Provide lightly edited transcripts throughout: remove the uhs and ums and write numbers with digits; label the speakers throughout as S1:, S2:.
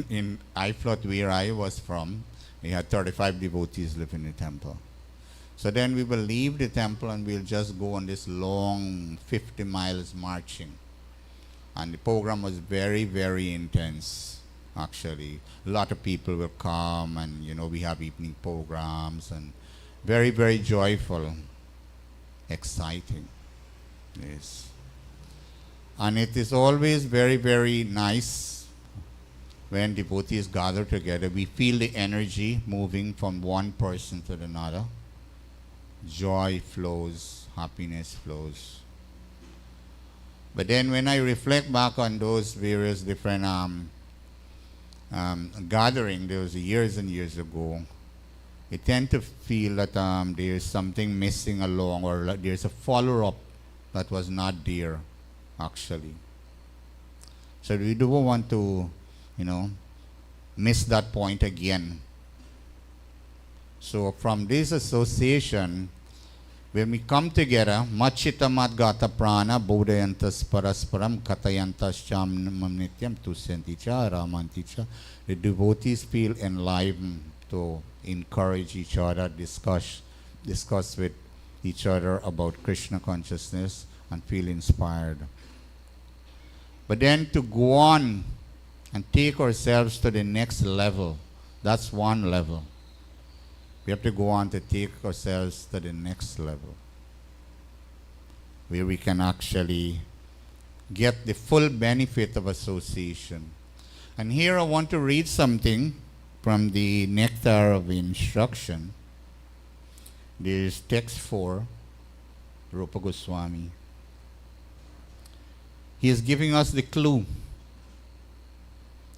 S1: in Iflot, where I was from, we had 35 devotees live in the temple. So then we will leave the temple and we'll just go on this long 50 miles marching. And the program was very, very intense, actually. A lot of people will come and, we have evening programs and very, very joyful, exciting. Yes. And it is always very, very nice when devotees gather together. We feel the energy moving from one person to another. Joy flows, happiness flows. But then when I reflect back on those various different gatherings, those years and years ago, I tend to feel that there's something missing along, or like there's a follow-up that was not there, actually. So we don't want to, miss that point again. So from this association, when we come together, Machita Madgata Prana, Bodhayantas Parasparam, Katayantas Chamnam Nityam, Tusanticha, Ramanticha, the devotees feel enlivened to encourage each other, discuss with each other about Krishna consciousness and feel inspired. But then to go on and take ourselves to the next level, that's one level. We have to go on to take ourselves to the next level, where we can actually get the full benefit of association. And here I want to read something from the Nectar of Instruction. This is text 4, Rupa Goswami. He is giving us the clue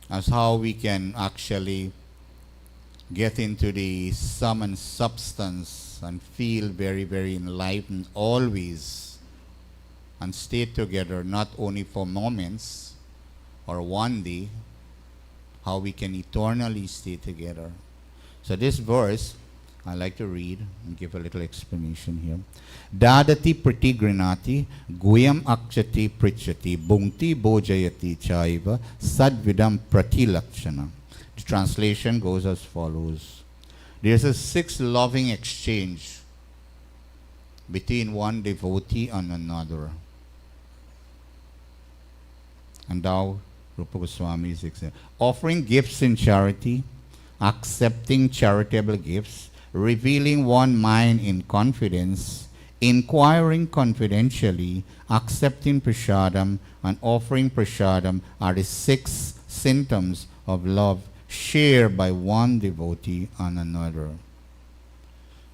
S1: as how we can actually get into the sum and substance and feel very, very enlightened always, and stay together not only for moments or one day, how we can eternally stay together. So this verse, I like to read and give a little explanation here. Dadati pratigrinati guyam akshati prichati bhungti bojayati chaiva sadvidam pratilakshana. The translation goes as follows. There's a 6 loving exchange between one devotee and another. And thou, Rupa Goswami is offering gifts in charity, accepting charitable gifts, revealing one mind in confidence, inquiring confidentially, accepting prasadam, and offering prasadam are the 6 symptoms of love shared by one devotee and another.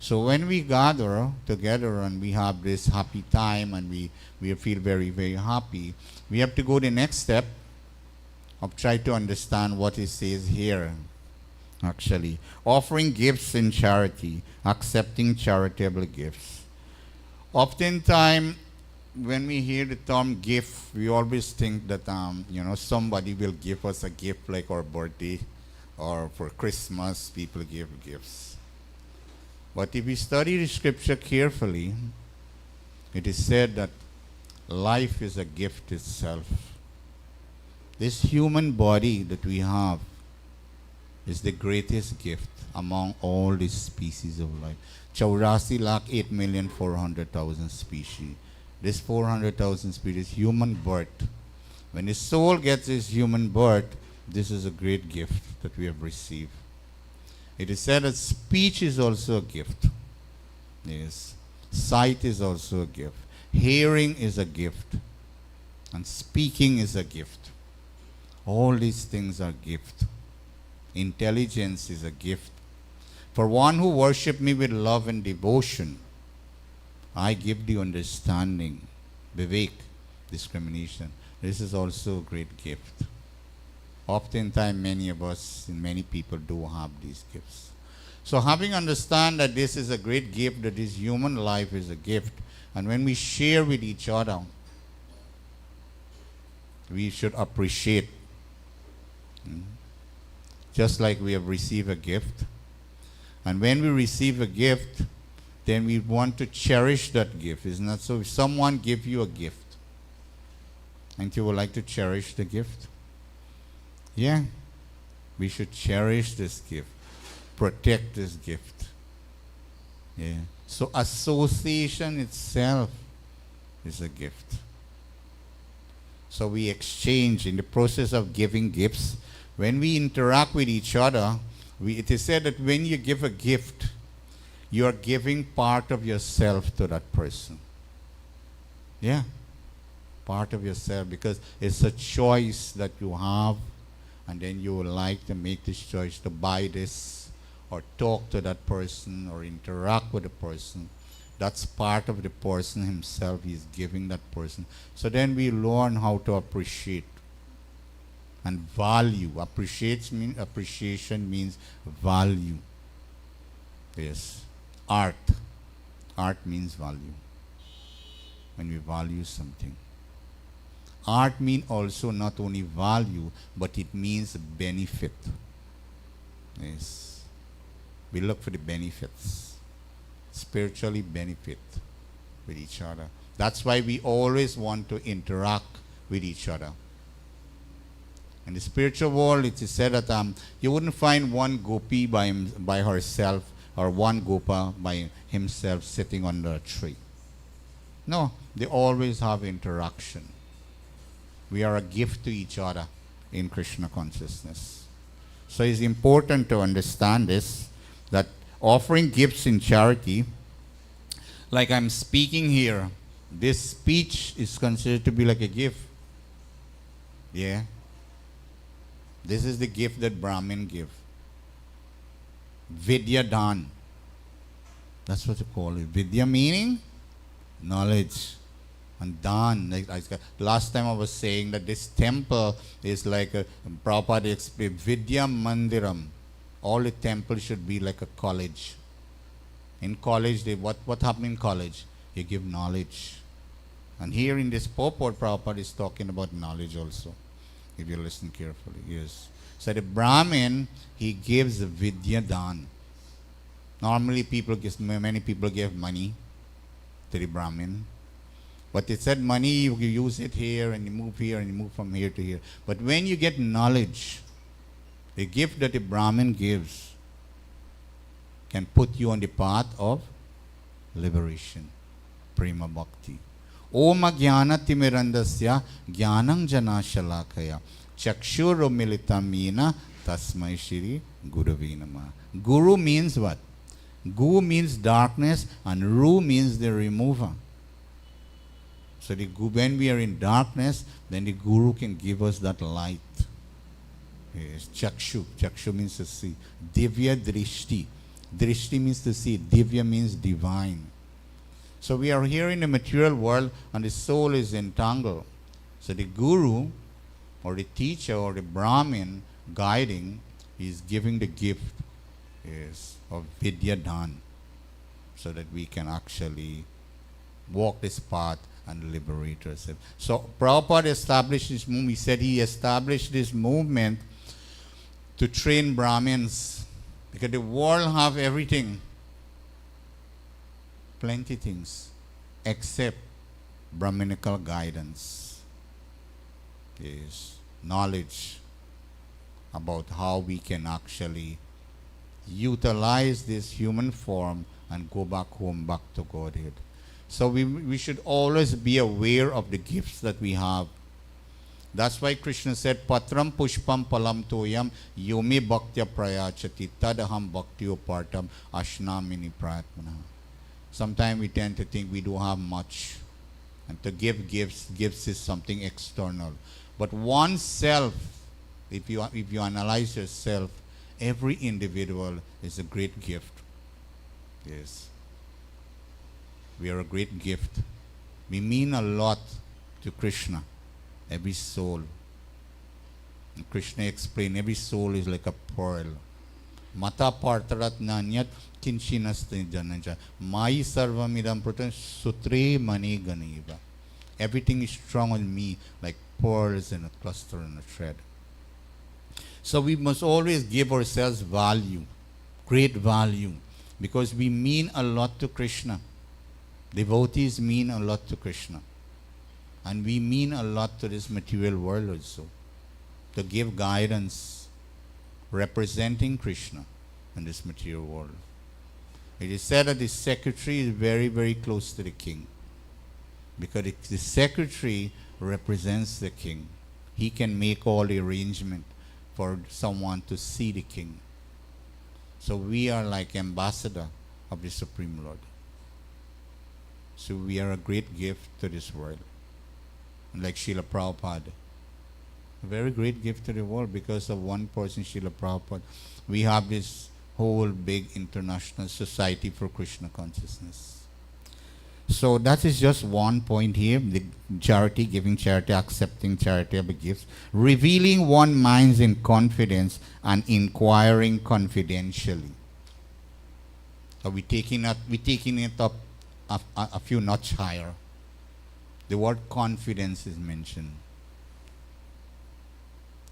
S1: So when we gather together and we have this happy time and we feel very, very happy, we have to go the next step of try to understand what it says here. Actually, offering gifts in charity, accepting charitable gifts. Oftentimes, when we hear the term gift, we always think that somebody will give us a gift like our birthday, or for Christmas, people give gifts. But if we study the scripture carefully, it is said that life is a gift itself. This human body that we have is the greatest gift among all the species of life. 84,8,400,000 species. This 400,000 species, human birth. When the soul gets its human birth, this is a great gift that we have received. It is said that speech is also a gift. Yes. Sight is also a gift. Hearing is a gift. And speaking is a gift. All these things are gifts. Intelligence is a gift. For one who worship me with love and devotion, I give the understanding, vivek, discrimination. This is also a great gift. Oftentimes, many of us and many people do have these gifts. So having understand that this is a great gift, that this human life is a gift, and when we share with each other, we should appreciate. Just like we have received a gift. And when we receive a gift, then we want to cherish that gift. Isn't that so? If someone gives you a gift, and you would like to cherish the gift? Yeah. We should cherish this gift, protect this gift. Yeah. So association itself is a gift. So we exchange in the process of giving gifts. When we interact with each other, it is said that when you give a gift, you are giving part of yourself to that person. Yeah. Part of yourself, because it's a choice that you have, and then you would like to make this choice to buy this or talk to that person or interact with the person. That's part of the person himself. He's giving that person. So then we learn how to appreciate and value. Appreciation means value. Yes. Art. Art means value. When we value something. Art means also not only value, but it means benefit. Yes. We look for the benefits. Spiritually benefit with each other. That's why we always want to interact with each other. In the spiritual world, it is said that you wouldn't find one gopi by herself or one gopa by himself sitting under a tree. No, they always have interaction. We are a gift to each other in Krishna consciousness. So it's important to understand this, that offering gifts in charity, like I'm speaking here, this speech is considered to be like a gift. Yeah. This is the gift that Brahmin give. Vidya Dan. That's what you call it. Vidya meaning knowledge. And Dan, last time I was saying that this temple is like a, Prabhupada explained, Vidya Mandiram. All the temples should be like a college. In college, what happens in college? You give knowledge. And here in this purport, Prabhupada is talking about knowledge also, if you listen carefully. Yes. So the Brahmin, he gives Vidya Dan. Normally many people give money to the Brahmin. But it said money, you use it here and you move here and you move from here to here. But when you get knowledge, the gift that the Brahmin gives can put you on the path of liberation. Prema Bhakti. Om Jnana Timirandasya Jnanam Jana Shalakaya Chakshuro Militamina Tasmai Shri Gurave Namah. Guru means what? Gu means darkness and Ru means the remover. So when we are in darkness, then the Guru can give us that light. Yes, Chakshu. Chakshu means to see. Divya Drishti. Drishti means to see. Divya means divine. So we are here in the material world and the soul is entangled. So the Guru or the teacher or the Brahmin guiding is giving the gift of Vidya Dan, so that we can actually walk this path and liberate ourselves. So Prabhupada established this movement. He said he established this movement to train Brahmins, because the world have everything, plenty things, except Brahminical guidance. Yes, knowledge about how we can actually utilize this human form and go back home, back to Godhead. So we should always be aware of the gifts that we have. That's why Krishna said, Patram pushpam palam toyam yomi bhaktya prayachati tadaham bhaktyopartam ashnamini prayatmana. Sometimes we tend to think we do have much. And to give gifts is something external. But oneself, if you analyze yourself, every individual is a great gift. Yes. We are a great gift. We mean a lot to Krishna, every soul. And Krishna explained, every soul is like a pearl. Mata partarat nanyat kinchinasti jananja. Mai sarvamidam pratan sutre mani ganiva. Everything is strong on me like pearls in a cluster and a thread. So we must always give ourselves value, great value, because we mean a lot to Krishna. Devotees mean a lot to Krishna. And we mean a lot to this material world also. To give guidance, representing Krishna in this material world. It is said that the secretary is very, very close to the king, because the secretary represents the king. He can make all the arrangement for someone to see the king. So we are like ambassador of the Supreme Lord. So we are a great gift to this world. Like Srila Prabhupada. A very great gift to the world because of one person, Srila Prabhupada. We have this whole big international society for Krishna consciousness. So that is just one point here. The charity, giving charity, accepting charitable gifts, revealing one minds in confidence and inquiring confidentially. So we're taking it up a few notch higher. The word confidence is mentioned.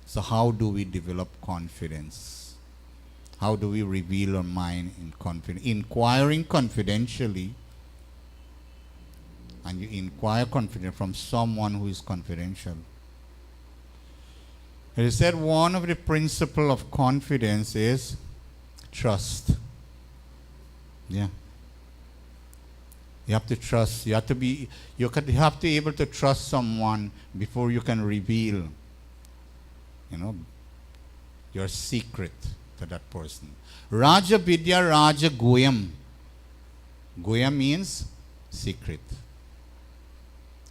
S1: So how do we develop confidence? How do we reveal our mind in confidence? Inquiring confidentially. And you inquire confidence from someone who is confidential. It is said one of the principles of confidence is trust. Yeah. You have to trust. You have to be able to trust someone before you can reveal, your secret to that person. Raja Vidya Raja Goyam. Goyam means secret.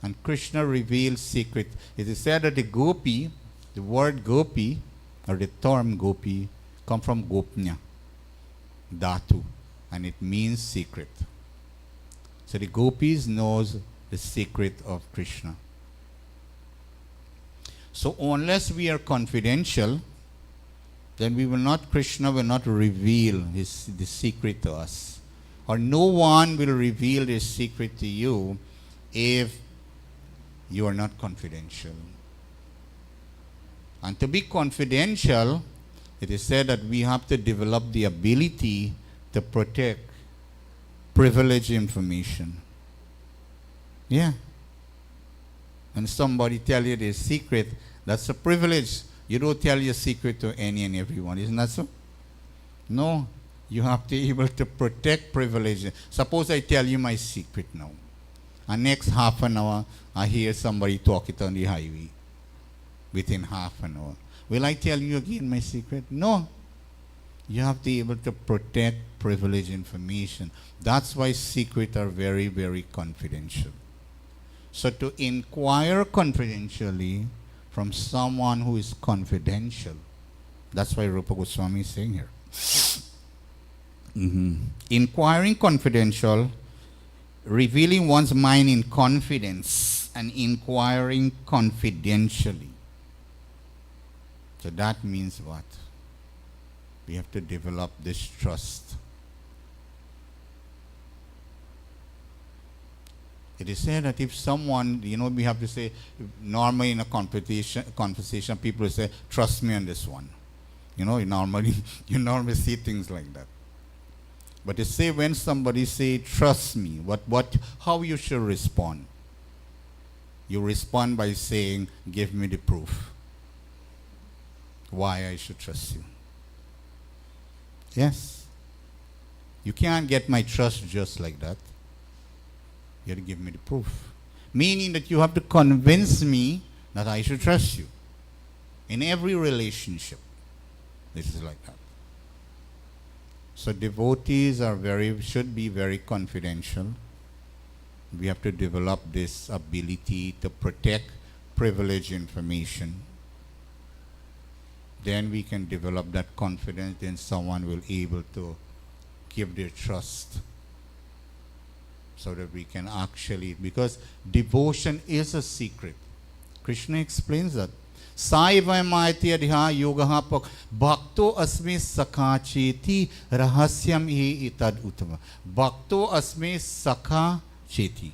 S1: And Krishna reveals secret. It is said that the gopi, the word gopi, or the term gopi, come from gopnya, dhatu, and it means secret. So the gopis knows the secret of Krishna. So unless we are confidential, then Krishna will not reveal the secret to us. Or no one will reveal this secret to you if you are not confidential. And to be confidential, it is said that we have to develop the ability to protect privileged information. Yeah. When somebody tell you their secret, that's a privilege. You don't tell your secret to any and everyone. Isn't that so? No. You have to be able to protect privilege. Suppose I tell you my secret now. And next half an hour, I hear somebody talk it on the highway. Within half an hour. Will I tell you again my secret? No. You have to be able to protect privileged information. That's why secrets are very, very confidential. So to inquire confidentially from someone who is confidential, that's why Rupa Goswami is saying here. Inquiring confidential, revealing one's mind in confidence, and inquiring confidentially. So that means what? We have to develop this trust. It is said that if someone, we have to say, normally in a conversation, people will say, trust me on this one. You normally see things like that. But they say when somebody say, trust me, how you should respond? You respond by saying, give me the proof. Why I should trust you. Yes. You can't get my trust just like that. You have to give me the proof. Meaning that you have to convince me that I should trust you. In every relationship, this is like that. So devotees should be very confidential. We have to develop this ability to protect privileged information. Then we can develop that confidence, then someone will be able to give their trust. So that we can actually, because devotion is a secret. Krishna explains that. Saivamaiti adhya yogaha pak bhakto asmi sakha cheti rahasyam hi itad uttama. Bhakto asmi sakha cheti.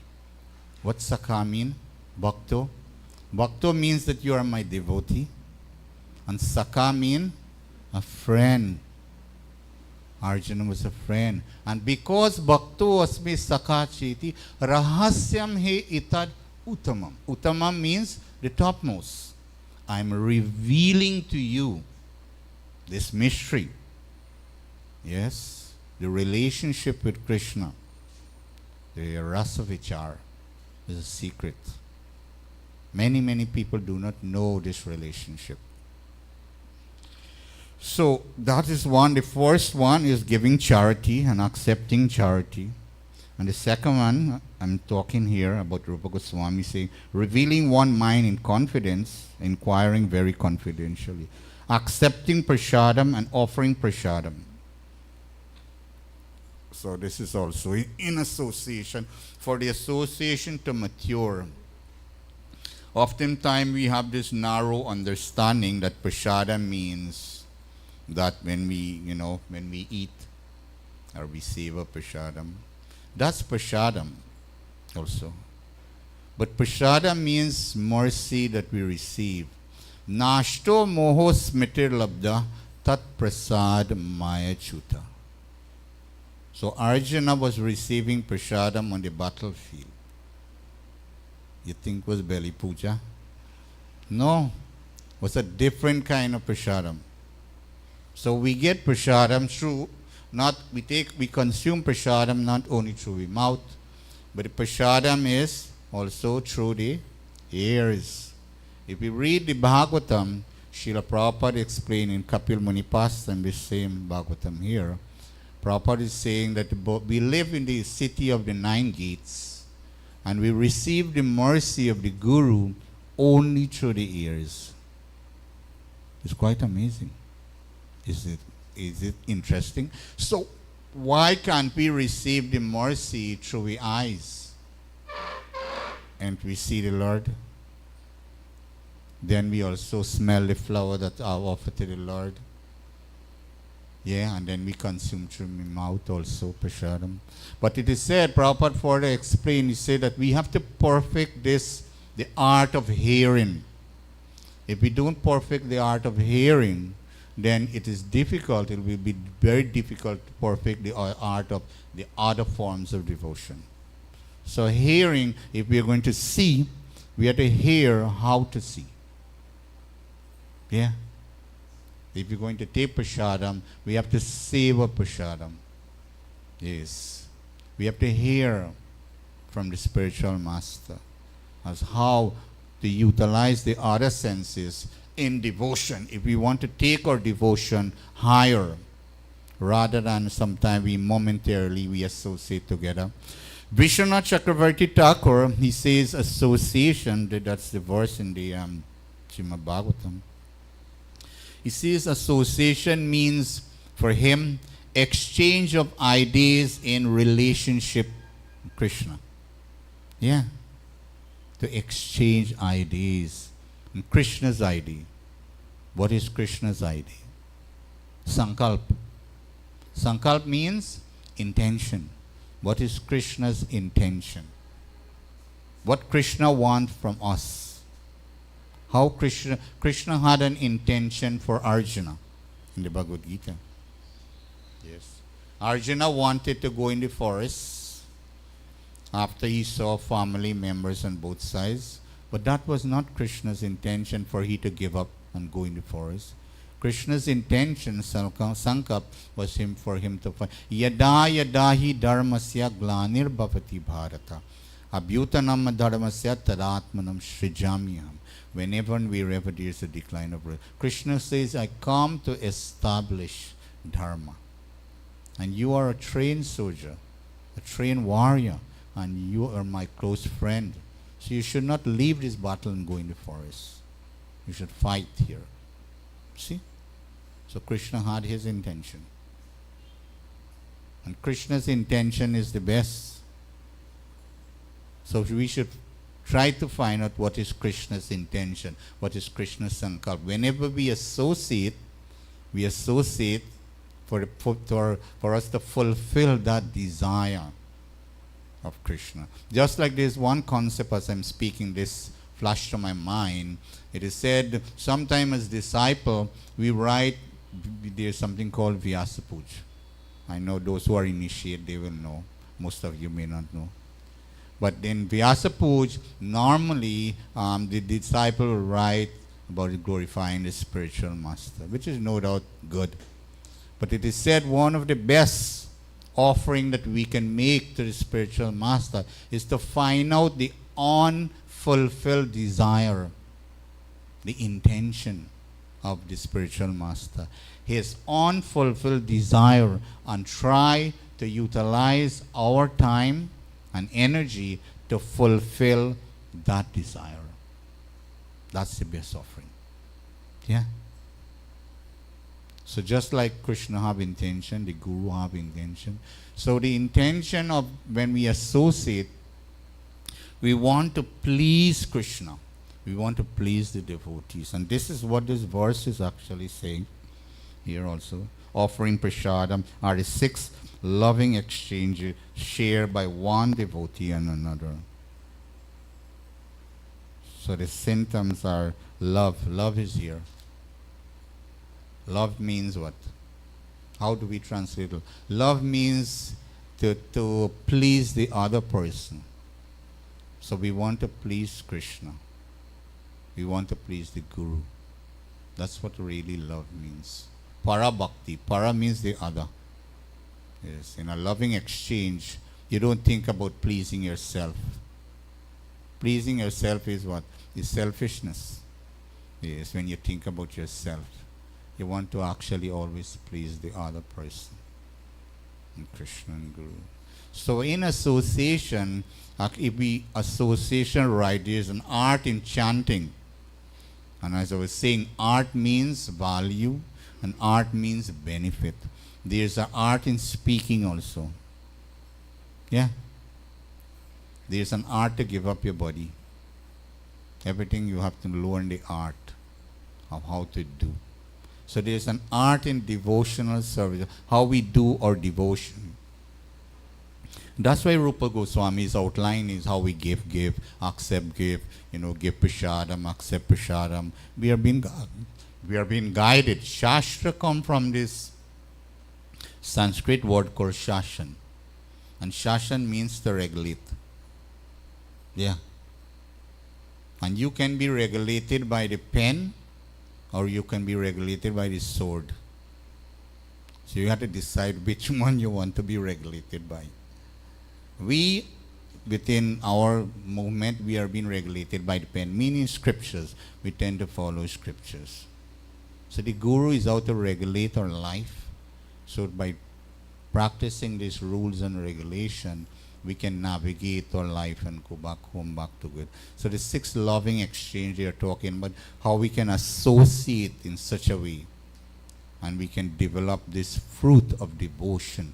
S1: What sakha mean? Bhakto. Bhakto means that you are my devotee. And sakha mean a friend. Arjuna was a friend. And because bhakto asmi sakha cheti rahasyam he itad uttamam. Uttamam means the topmost. I am revealing to you this mystery. Yes, the relationship with Krishna, the rasa vichar, is a secret. Many people do not know this relationship. So that is one. The first one is giving charity and accepting charity. And the second one, I'm talking here about Rupa Goswami saying, revealing one mind in confidence, inquiring very confidentially, accepting prasadam and offering prasadam. So this is also in association, for the association to mature. Oftentimes we have this narrow understanding that prasadam means that when we eat or we seva prasadam, that's prasadam also. But prasadam means mercy that we receive. Nashto moho smitir labda tat prasad maya chuta. So Arjuna was receiving prasadam on the battlefield. You think it was belly puja? No, it was a different kind of prasadam. So we get prasadam through, we consume prasadam not only through the mouth, but the prasadam is also through the ears. If we read the Bhagavatam, Srila Prabhupada explained in Kapil Munipasta and the same Bhagavatam here, Prabhupada is saying that we live in the city of the 9 gates and we receive the mercy of the Guru only through the ears. It's quite amazing. Is it interesting? So why can't we receive the mercy through the eyes and we see the Lord? Then we also smell the flower that are offered to the Lord. Yeah, and then we consume through the mouth also, prasadam. But it is said, Prabhupada further explained, he said that we have to perfect this, the art of hearing. If we don't perfect the art of hearing, then it is difficult, it will be very difficult to perfect the art of the other forms of devotion. So hearing, if we are going to see, we have to hear how to see. Yeah. If you're going to take prasadam, we have to seva prasadam. Yes. We have to hear from the spiritual master as how to utilize the other senses in devotion. If we want to take our devotion higher, rather than sometimes we associate together. Vishwanath Chakravarti Thakur, he says association, that's the verse in the Srimad Bhagavatam. He says association means for him exchange of ideas in relationship with Krishna. Yeah. To exchange ideas. And Krishna's idea. What is Krishna's idea? Sankalp. Sankalp means intention. What is Krishna's intention? What Krishna wants from us? How Krishna had an intention for Arjuna in the Bhagavad Gita. Yes. Arjuna wanted to go in the forest after he saw family members on both sides. But that was not Krishna's intention for he to give up and go in the forest. Krishna's intention, Sankap, was for him to find. Yada yada hi dharmasya glanir bhavati bharata. Abhyutanam dharmasya tadatmanam srijamyam. Whenever there is a decline of growth. Krishna says, I come to establish dharma. And you are a trained soldier, a trained warrior, and you are my close friend. So you should not leave this battle and go in the forest. You should fight here. See? So Krishna had his intention. And Krishna's intention is the best. So we should try to find out what is Krishna's intention, what is Krishna's sankalp. Whenever we associate for us to fulfill that desire of Krishna. Just like there's one concept as I'm speaking, this flashed to my mind. It is said, sometime as disciple, we write, there's something called Vyasapuj. I know those who are initiated, they will know. Most of you may not know. But in Vyasapuj, normally the disciple will write about glorifying the spiritual master, which is no doubt good. But it is said one of the best offering that we can make to the spiritual master is to find out the unfulfilled desire, the intention of the spiritual master, his unfulfilled desire, and try to utilize our time and energy to fulfill that desire. That's the best offering. Yeah. So just like Krishna have intention, the Guru have intention. So the intention of when we associate, we want to please Krishna. We want to please the devotees. And this is what this verse is actually saying here also. Offering prasadam are the 6 loving exchanges shared by one devotee and another. So the symptoms are love. Love is here. Love means what? How do we translate it? Love means to please the other person. So we want to please Krishna. We want to please the Guru. That's what really love means. Para bhakti. Para means the other. Yes, in a loving exchange, you don't think about pleasing yourself. Pleasing yourself is what? Is selfishness. Yes, when you think about yourself. You want to actually always please the other person. And Krishna and Guru. So in association, if we association right, there's an art in chanting. And as I was saying, art means value and art means benefit. There's an art in speaking also. Yeah. There's an art to give up your body. Everything you have to learn the art of how to do. So there's an art in devotional service, how we do our devotion. That's why Rupa Goswami's outline is how we give, accept, give prasadam, accept prasadam. We are being guided. Shastra come from this Sanskrit word called shashan. And shashan means to regulate. Yeah. And you can be regulated by the pen, or you can be regulated by the sword. So you have to decide which one you want to be regulated by. We, within our movement, we are being regulated by the pen, meaning scriptures. We tend to follow scriptures. So the Guru is out to regulate our life. So by practicing these rules and regulation, we can navigate our life and go back home, back to good. So the 6 loving exchange they are talking about, how we can associate in such a way, and we can develop this fruit of devotion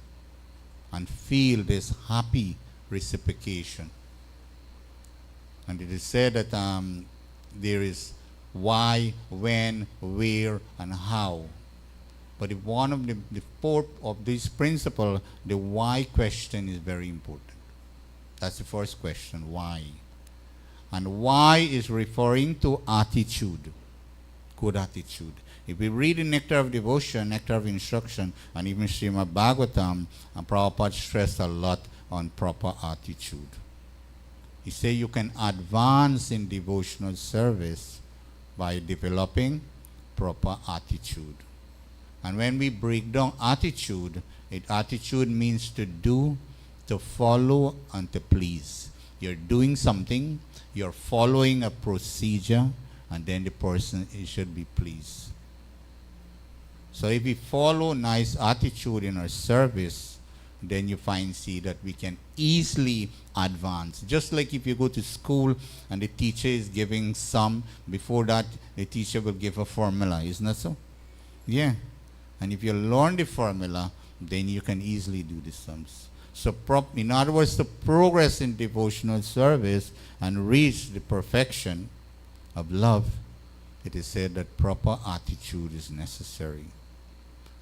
S1: and feel this happy reciprocation. And it is said that there is why, when, where, and how. But if one of the 4 of these principles, the why question is very important. That's the first question, why? And why is referring to attitude, good attitude. If we read the Nectar of Devotion, Nectar of Instruction, and even Srimad Bhagavatam, and Prabhupada stressed a lot on proper attitude. He said you can advance in devotional service by developing proper attitude. And when we break down attitude, attitude means to do, to follow, and to please. You're doing something, you're following a procedure, and then the person should be pleased. So if we follow nice attitude in our service, then you see that we can easily advance. Just like if you go to school and the teacher is giving sum, before that the teacher will give a formula, isn't that so? Yeah. And if you learn the formula, then you can easily do the sums. So in other words, to progress in devotional service and reach the perfection of love, it is said that proper attitude is necessary.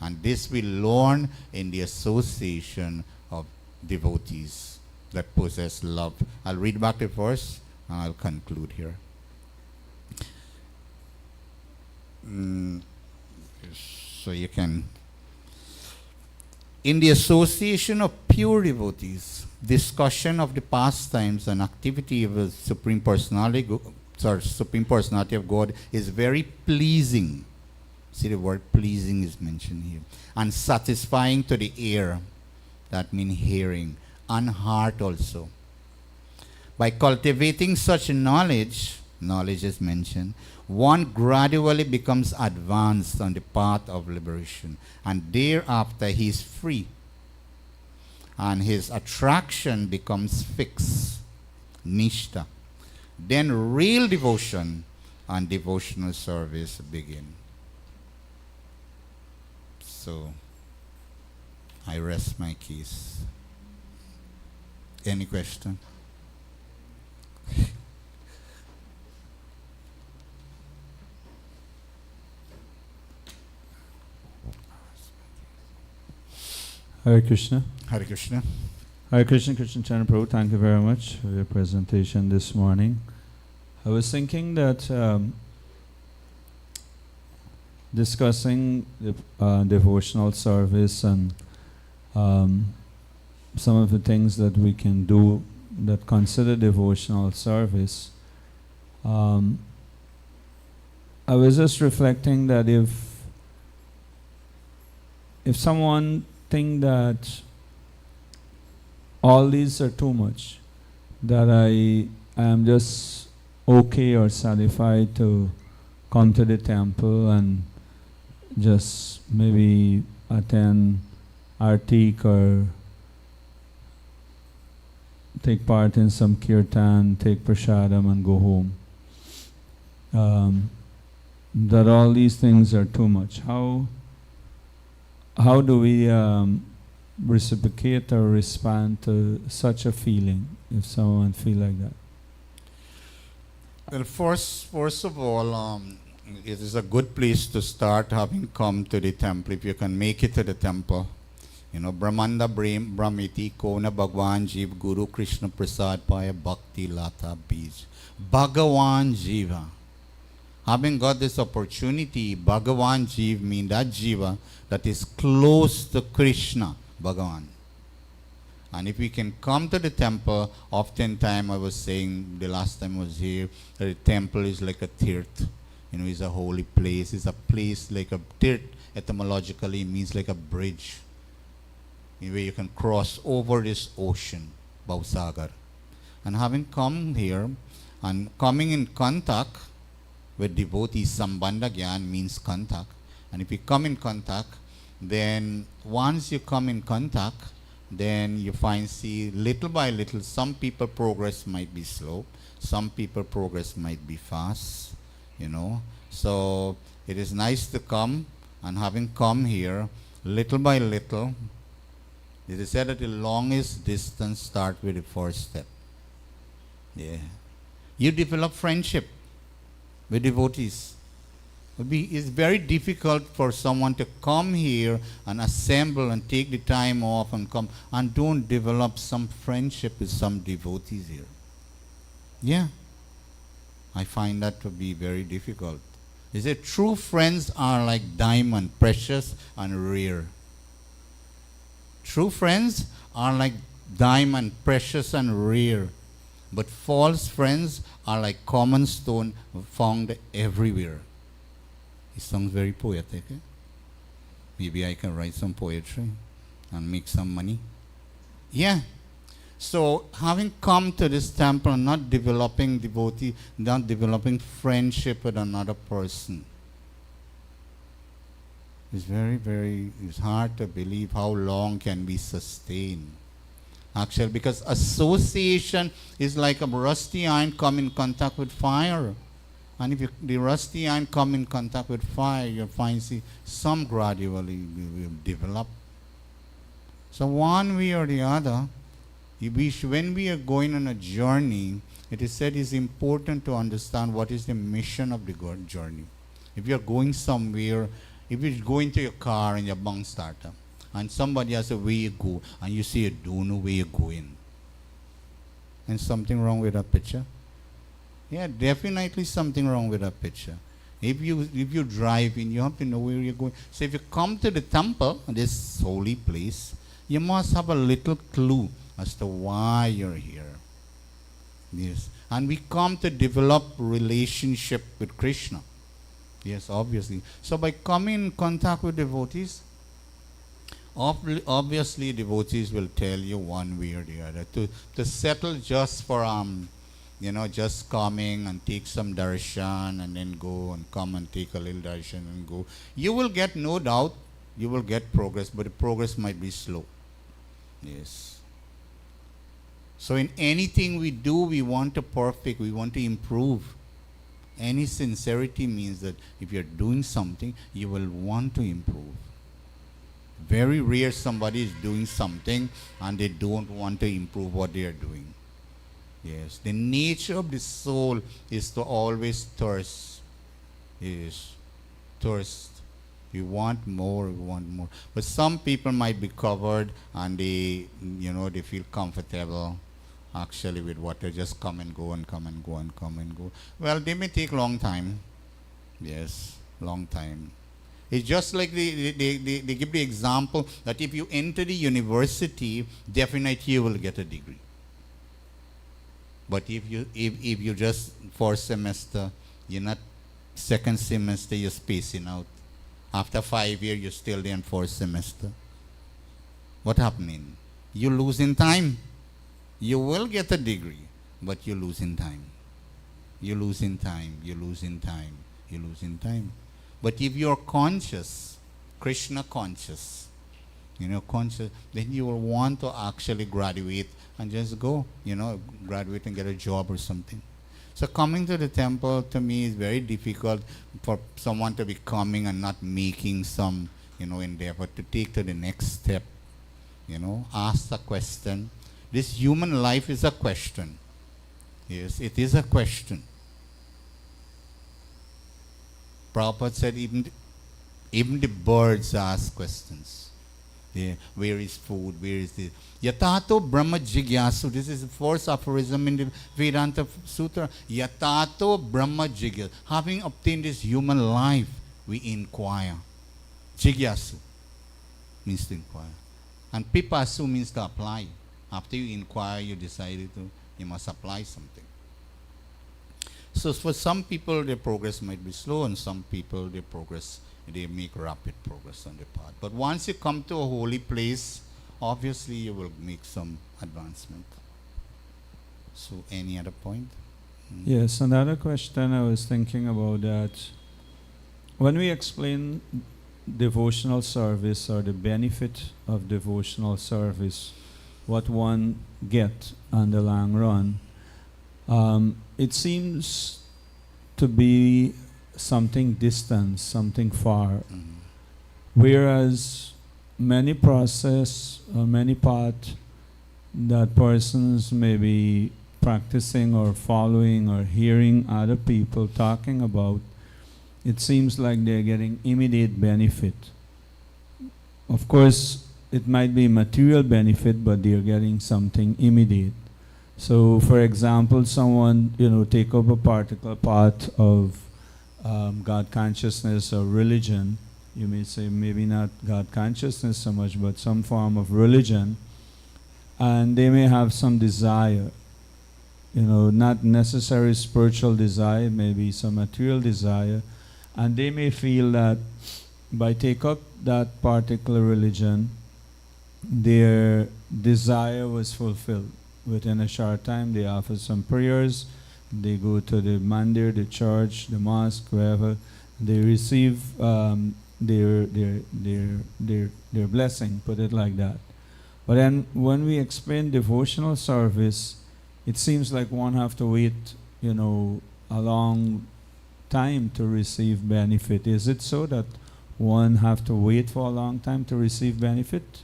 S1: And this we learn in the association of devotees that possess love. I'll read back the verse and I'll conclude here. So you can. In the association of pure devotees, discussion of the pastimes and activity of the Supreme Personality Supreme Personality of God, is very pleasing. See, the word pleasing is mentioned here. And satisfying to the ear. That means hearing. And heart also. By cultivating such knowledge is mentioned, one gradually becomes advanced on the path of liberation. And thereafter he is free. And his attraction becomes fixed. Nishta. Then real devotion and devotional service begin. So, I rest my case. Any question?
S2: Hare Krishna.
S1: Hare Krishna.
S2: Hare Krishna, Krishna Chandra Prabhu, thank you very much for your presentation this morning. I was thinking that discussing the devotional service and some of the things that we can do that consider devotional service, I was just reflecting that if someone think that all these are too much, that I am just okay or satisfied to come to the temple and just maybe attend artik or take part in some kirtan, take prasadam and go home. That all these things are too much. How do we reciprocate or respond to such a feeling if someone feel like that?
S1: Well, first of all, it is a good place to start having come to the temple. If you can make it to the temple, you know, Brahmanda Brahmiti Kona Bhagwan Jeev Guru Krishna Prasad Paya Bhakti Lata Bij. Bhagawan Jiva. Having got this opportunity, Bhagawan Jeev means that Jiva that is close to Krishna, Bhagavan. And if we can come to the temple, oftentimes I was saying the last time I was here, the temple is like a tirth. You know, it's a holy place. It's a place like a tirth, etymologically means like a bridge, where you can cross over this ocean, Bhavsagar. And having come here and coming in contact with devotees, Sambandha Gyan means contact. And if you come in contact, then once you come in contact, then you find, see, little by little, some people progress might be slow, some people progress might be fast, you know. So it is nice to come, and having come here, little by little, it is said that the longest distance starts with the first step. Yeah. You develop friendship with devotees. It's very difficult for someone to come here and assemble and take the time off and come and don't develop some friendship with some devotees here. Yeah. I find that to be very difficult. They say true friends are like diamond, precious and rare. True friends are like diamond, precious and rare. But false friends are like common stone found everywhere. It sounds very poetic. Eh? Maybe I can write some poetry and make some money. Yeah. So having come to this temple and not developing devotee, not developing friendship with another person, it's it's hard to believe how long can we sustain. Actually, because association is like a rusty iron come in contact with fire. And if the rusty iron come in contact with fire, you'll find, see, some gradually will develop. So one way or the other, when we are going on a journey, it is said it's important to understand what is the mission of the journey. If you're going somewhere, if you go into your car and your bunk starter, and somebody has a way you go, and you say you don't know where you're going, and something wrong with that picture? Yeah, definitely something wrong with that picture. If you drive in, you have to know where you're going. So if you come to the temple, this holy place, you must have a little clue as to why you're here. Yes. And we come to develop relationship with Krishna. Yes, obviously. So by coming in contact with devotees, obviously devotees will tell you one way or the other. To settle just for just coming and take some darshan and then go and come and take a little darshan and go. You will get, no doubt, you will get progress, but the progress might be slow. Yes. So in anything we do, we want to perfect, we want to improve. Any sincerity means that if you're doing something, you will want to improve. Very rare somebody is doing something and they don't want to improve what they are doing. Yes, the nature of the soul is to always thirst. Yes, thirst. We want more, we want more. But some people might be covered and they feel comfortable actually with water, just come and go and come and go and come and go. Well, they may take long time. Yes, long time. It's just like they give the example that if you enter the university, definitely you will get a degree. But if you just first semester, you're not second semester, you're spacing out. After 5 years, you're still there in fourth semester. What happening? You lose in time. You will get a degree, but you lose in time. You lose in time. You lose in time. You lose in time. But if you're conscious, Krishna conscious, conscious, then you will want to actually graduate and just go, graduate and get a job or something. So coming to the temple to me is very difficult for someone to be coming and not making some, endeavor to take to the next step. Ask a question. This human life is a question. Yes, it is a question. Prabhupada said even the birds ask questions. Yeah, where is food? Where is this? Yatato Brahma Jigyasu. This is the fourth aphorism in the Vedanta Sutra. Yatato Brahma Jigyasu. Having obtained this human life, we inquire. Jigyasu means to inquire. And Pipasu means to apply. After you inquire, you decided you must apply something. So for some people, their progress might be slow, and some people, they make rapid progress on the path. But once you come to a holy place, obviously you will make some advancement. So any other point?
S2: Yes, another question I was thinking about that. When we explain devotional service or the benefit of devotional service, what one get on the long run, it seems to be something distant, something far. Whereas many process or many path that persons may be practicing or following or hearing other people talking about, it seems like they're getting immediate benefit. Of course, it might be material benefit, but they're getting something immediate. So, for example, someone, take up a particular part of God consciousness or religion. You may say maybe not God consciousness so much, but some form of religion. And they may have some desire, not necessarily spiritual desire, maybe some material desire. And they may feel that by take up that particular religion, their desire was fulfilled. Within a short time, they offer some prayers, they go to the mandir, the church, the mosque, wherever, they receive their blessing, put it like that. But then when we explain devotional service, it seems like one have to wait, a long time to receive benefit. Is it so that one have to wait for a long time to receive benefit?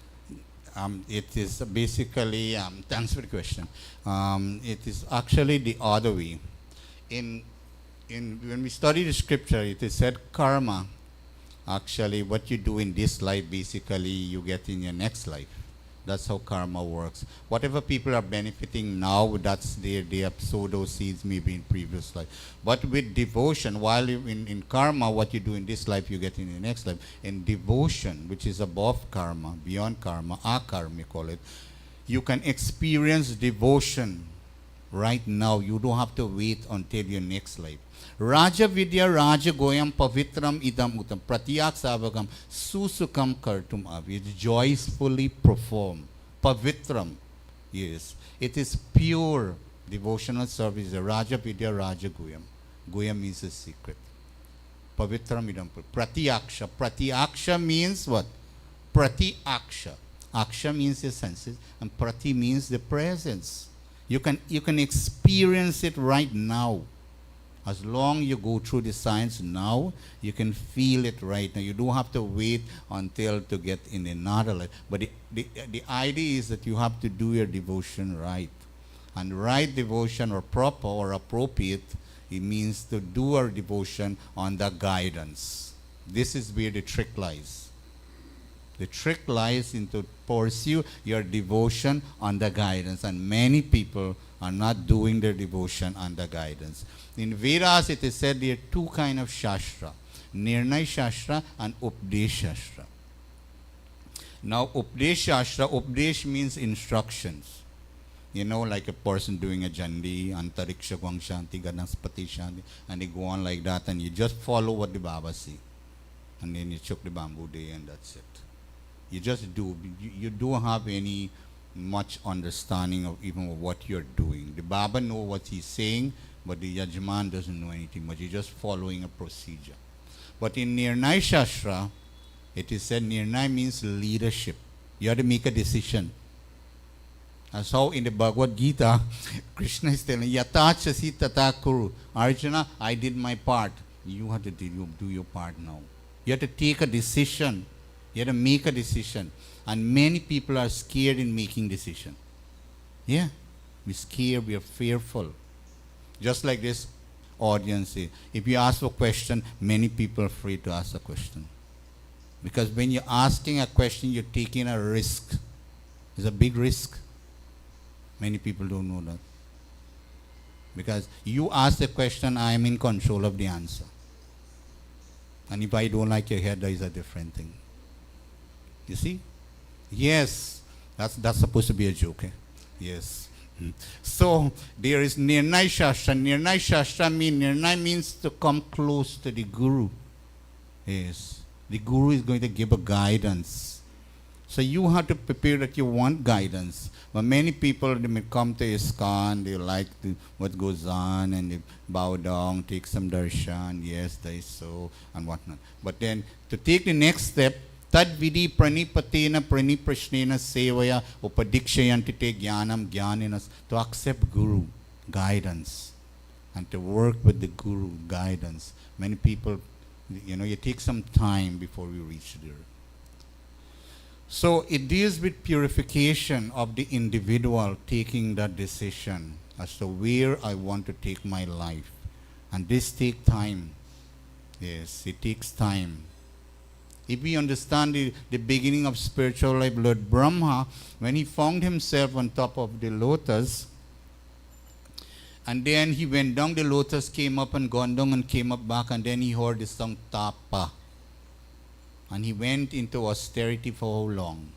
S1: It is basically, thanks for the question. It is actually the other way. When we study the scripture, it is said karma. Actually, what you do in this life, basically, you get in your next life. That's how karma works. Whatever people are benefiting now, that's they have sowed those seeds maybe in previous life. But with devotion, while in karma, what you do in this life, you get in the next life. In devotion, which is above karma, beyond karma, akarma, we call it, you can experience devotion right now. You don't have to wait until your next life. Raja Vidya Raja Goyam Pavitram Idam Utam Pratyak Savagam Susukam Kartum Avi. Joyfully perform. Pavitram. Yes. It is pure devotional service. Raja Vidya Raja Goyam. Goyam means a secret. Pavitram Idam. Pratyaksha. Pratyaksha means what? Pratyaksha. Aksha means the senses, and prati means the presence. You can experience it right now. As long you go through the science now, you can feel it right now. You don't have to wait until to get in another life. But the idea is that you have to do your devotion right. And right devotion, or proper or appropriate, it means to do our devotion on the guidance. This is where the trick lies. The trick lies into pursue your devotion under guidance, and many people are not doing their devotion under guidance. In Vedas, it is said there are two kinds of Shastra, Nirnay Shastra and Updesh Shastra. Now, Updesh Shastra, Updesh means instructions. You know, like a person doing a jandi, Antariksha Gwang Shanti, Ganaspati Shanti, and they go on like that, and you just follow what the Baba say. And then you chuk the bamboo day, and that's it. You just do. You don't have any much understanding of even what you're doing. The Baba knows what he's saying, but the Yajman doesn't know anything much. He's just following a procedure. But in Nirnay Shastra, it is said Nirnay means leadership. You have to make a decision. That's how in the Bhagavad Gita, Krishna is telling, Yata chasi tata kuru. Arjuna, I did my part. You have to do your part now. You have to take a decision. You have to make a decision. And many people are scared in making decision. Yeah. We're scared, we are fearful. Just like this audience. If you ask a question, many people are afraid to ask a question. Because when you're asking a question, you're taking a risk. It's a big risk. Many people don't know that. Because you ask the question, I am in control of the answer. And if I don't like your head, that is a different thing. You see? Yes. That's supposed to be a joke. Eh? Yes. So there is Nirnay Shastra. Nirnay Shastra Nirnay means to come close to the Guru. Yes. The Guru is going to give a guidance. So you have to prepare that you want guidance. But many people, they may come to ISKCON, they like what goes on, and they bow down, take some darshan, yes, that is so, and whatnot. But then, to take the next step, tad vidi pranipatena praniprashnena sevaya upadikshayanti jnanam jnaninas, to accept Guru, guidance, and to work with the Guru, guidance. Many people, you take some time before we reach there. So it deals with purification of the individual taking that decision as to where I want to take my life. And this takes time. Yes, it takes time. If we understand the beginning of spiritual life, Lord Brahma, when he found himself on top of the lotus, and then he went down the lotus, came up and gone down and came up back, and then he heard the song Tapa. And he went into austerity for how long?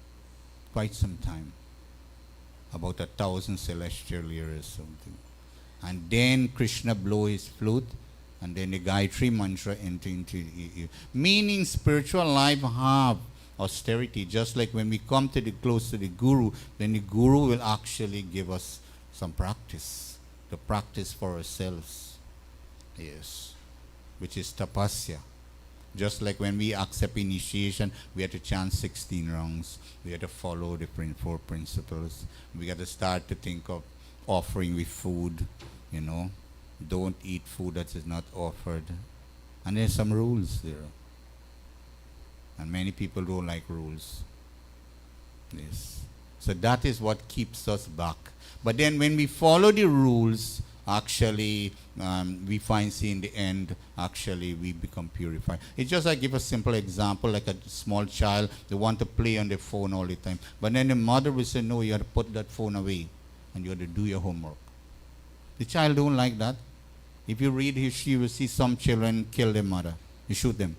S1: Quite some time. About 1,000 celestial years or something. And then Krishna blew his flute, and then the Gayatri mantra entered into meaning spiritual life have austerity. Just like when we come to the close to the Guru, then the Guru will actually give us some practice. To practice for ourselves. Yes. Which is tapasya. Just like when we accept initiation, we have to chant 16 rounds. We have to follow the 4 principles. We got to start to think of offering with food, Don't eat food that is not offered. And there's some rules there. And many people don't like rules. Yes. So that is what keeps us back. But then when we follow the rules, actually, we find, in the end, actually, we become purified. It's just like, give a simple example, like a small child, they want to play on their phone all the time. But then the mother will say, no, you have to put that phone away, and you have to do your homework. The child don't like that. If you read history, you will see some children kill their mother. You shoot them.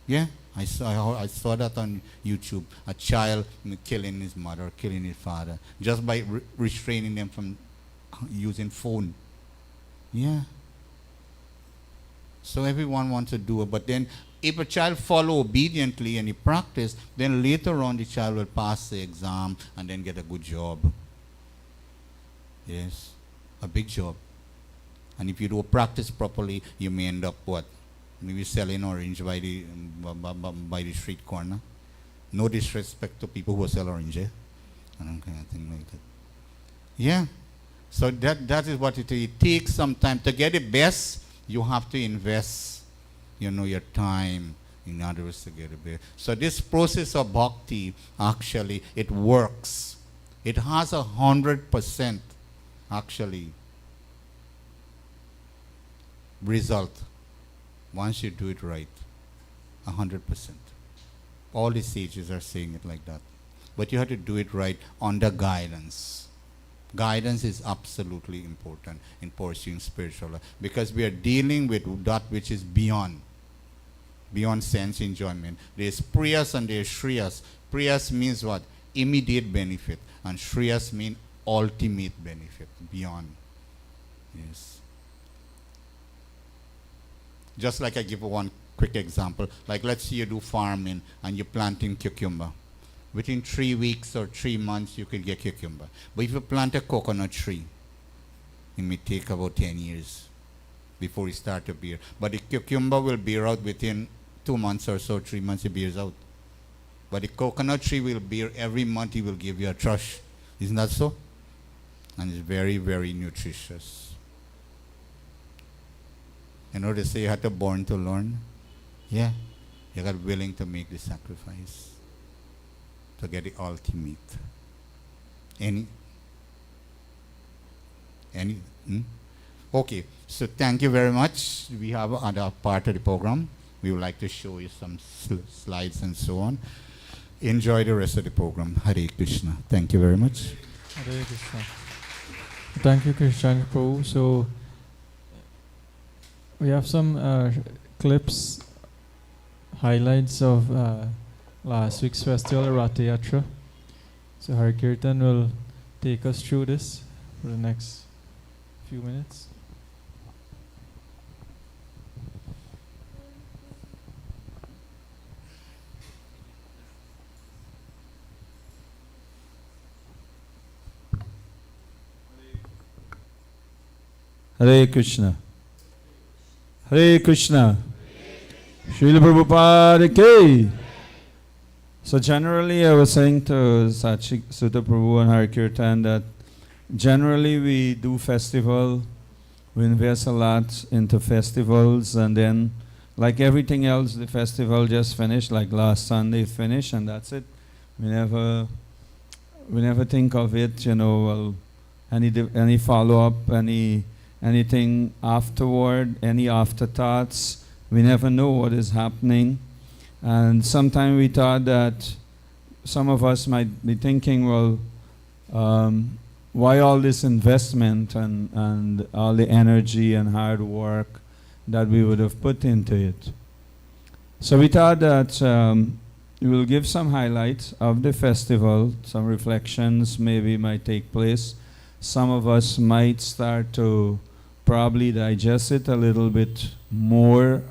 S1: Yeah, I saw that on YouTube. A child killing his mother, killing his father, just by restraining them from using phone. Yeah. So everyone wants to do it, but then if a child follow obediently and he practice, then later on the child will pass the exam and then get a good job. Yes, a big job. And if you don't practice properly, you may end up what? Maybe selling orange by the street corner. No disrespect to people who sell orange, eh? And kind of thing like that. Yeah. So that is what it is. It takes some time to get it best. You have to invest, your time in order to get it best. So this process of bhakti, actually, it works. It has 100% actually result once you do it right. 100%. All the sages are saying it like that. But you have to do it right under guidance. Guidance is absolutely important in pursuing spiritual life because we are dealing with that which is beyond sense enjoyment. There's priyas and there's shriyas. Priyas means what? Immediate benefit. And shriyas mean ultimate benefit, beyond. Yes. Just like I give one quick example. Like let's say you do farming and you're planting cucumber. Within 3 weeks or 3 months, you could get cucumber. But if you plant a coconut tree, it may take about 10 years before it starts to bear. But the cucumber will bear out within 2 months or so, 3 months it bears out. But the coconut tree will bear every month, it will give you a thrush. Isn't that so? And it's very, very nutritious. You know, they say you have to born to learn. Yeah. You got willing to make the sacrifice to get the ultimate. Any? Okay, so thank you very much. We have another part of the program. We would like to show you some slides and so on. Enjoy the rest of the program. Hare Krishna. Thank you very much.
S3: Hare Krishna. Thank you, Krishna Prabhu. So we have some clips, highlights of last week's festival, Ratha Yatra. So Hari Kirtan will take us through this for the next few minutes.
S2: Hare Krishna. Hare Krishna. Srila Prabhupada ki. So generally I was saying to Sachi Sutta Prabhu and Hari Kirtan that generally we do festival, we invest a lot into festivals, and then like everything else the festival just finished, like last Sunday finished, and that's it. We never think of it, well, any follow-up, anything afterward, any afterthoughts. We never know what is happening. And sometimes we thought that some of us might be thinking, well, why all this investment and all the energy and hard work that we would have put into it? So we thought that we will give some highlights of the festival, some reflections maybe might take place. Some of us might start to probably digest it a little bit more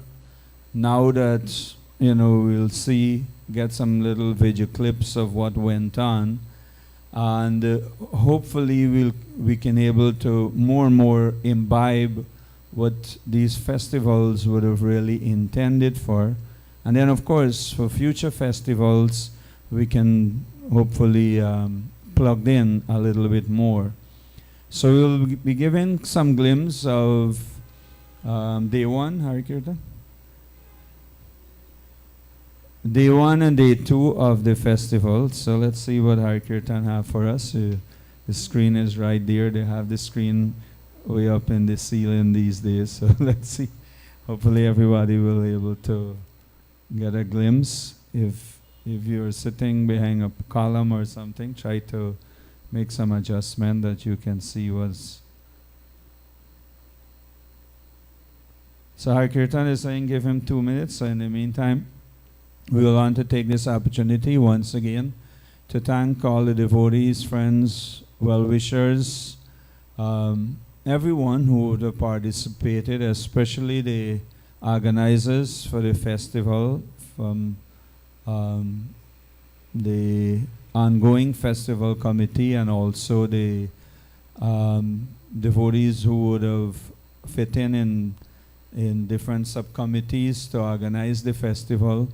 S2: now that we'll get some little video clips of what went on, and hopefully we can able to more and more imbibe what these festivals would have really intended for. And then of course for future festivals we can hopefully plug in a little bit more. So we'll be giving some glimpse of day one, Hari Kirtan. Day 1 and day 2 of the festival. So let's see what Hari Kirtan have for us. The screen is right there. They have the screen way up in the ceiling these days. So let's see. Hopefully everybody will be able to get a glimpse. If you're sitting behind a column or something, try to make some adjustment that you can see what's. So Hari Kirtan is saying give him 2 minutes. So in the meantime, we will want to take this opportunity once again to thank all the devotees, friends, well-wishers, everyone who would have participated, especially the organizers for the festival, from the ongoing festival committee, and also the devotees who would have fit in different subcommittees to organize the festival.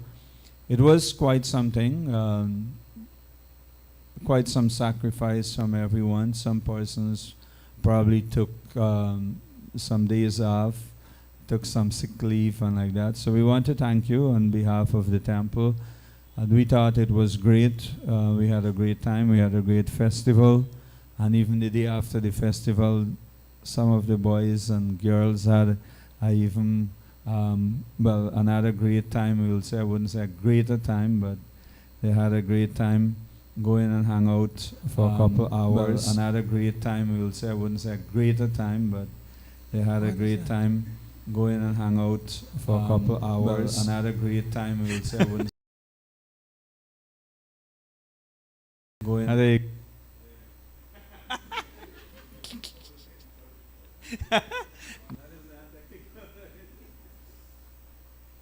S2: It was quite something, quite some sacrifice from everyone. Some persons probably took some days off, took some sick leave and like that. So we want to thank you on behalf of the temple. And we thought it was great. We had a great time. We had a great festival. And even the day after the festival, some of the boys and girls had another great time. We will say, I wouldn't say a greater time, but they had a great time. Go in and hang out for a couple hours. Another great time. We will say, I wouldn't say a greater time, but they had a great time. Go in and hang out for a couple hours. Another great time. We will say, I wouldn't go in.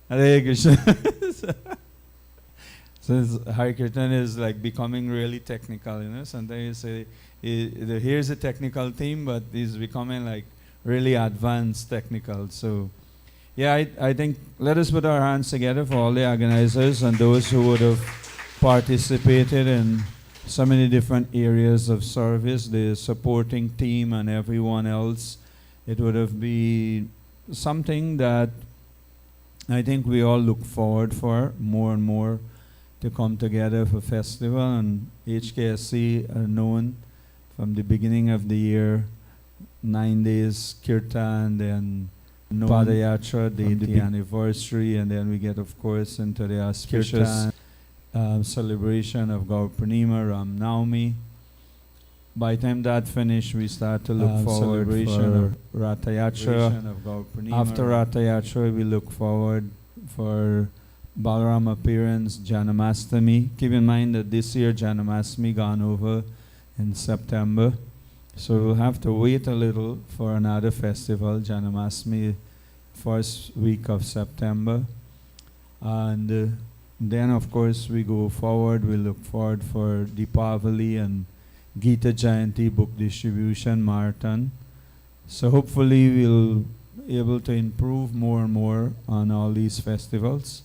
S2: Hare Krishna. So Hare Kirtan is like becoming really technical, you know. Sometimes you say, here's a technical theme, but it's becoming like really advanced technical. So, yeah, I think let us put our hands together for all the organizers and those who would have participated in so many different areas of service, the supporting team and everyone else. It would have been something that I think we all look forward for more and more, to come together for festival. And HKSC are known from the beginning of the year, 9 days kirtan, then Padayatra, the anniversary, and then we get, of course, into the auspicious celebration of Gaur Purnima, Ram Navami. By the time that finished, we start to look forward for Ratha Yatra. After Ratha Yatra, we look forward for Balaram appearance, Janamastami. Keep in mind that this year Janamastami gone over in September. So we'll have to wait a little for another festival, Janamastami, first week of September. And then, of course, we go forward. We look forward for Deepavali and Gita Jayanti book distribution marathon. So hopefully we'll be able to improve more and more on all these festivals.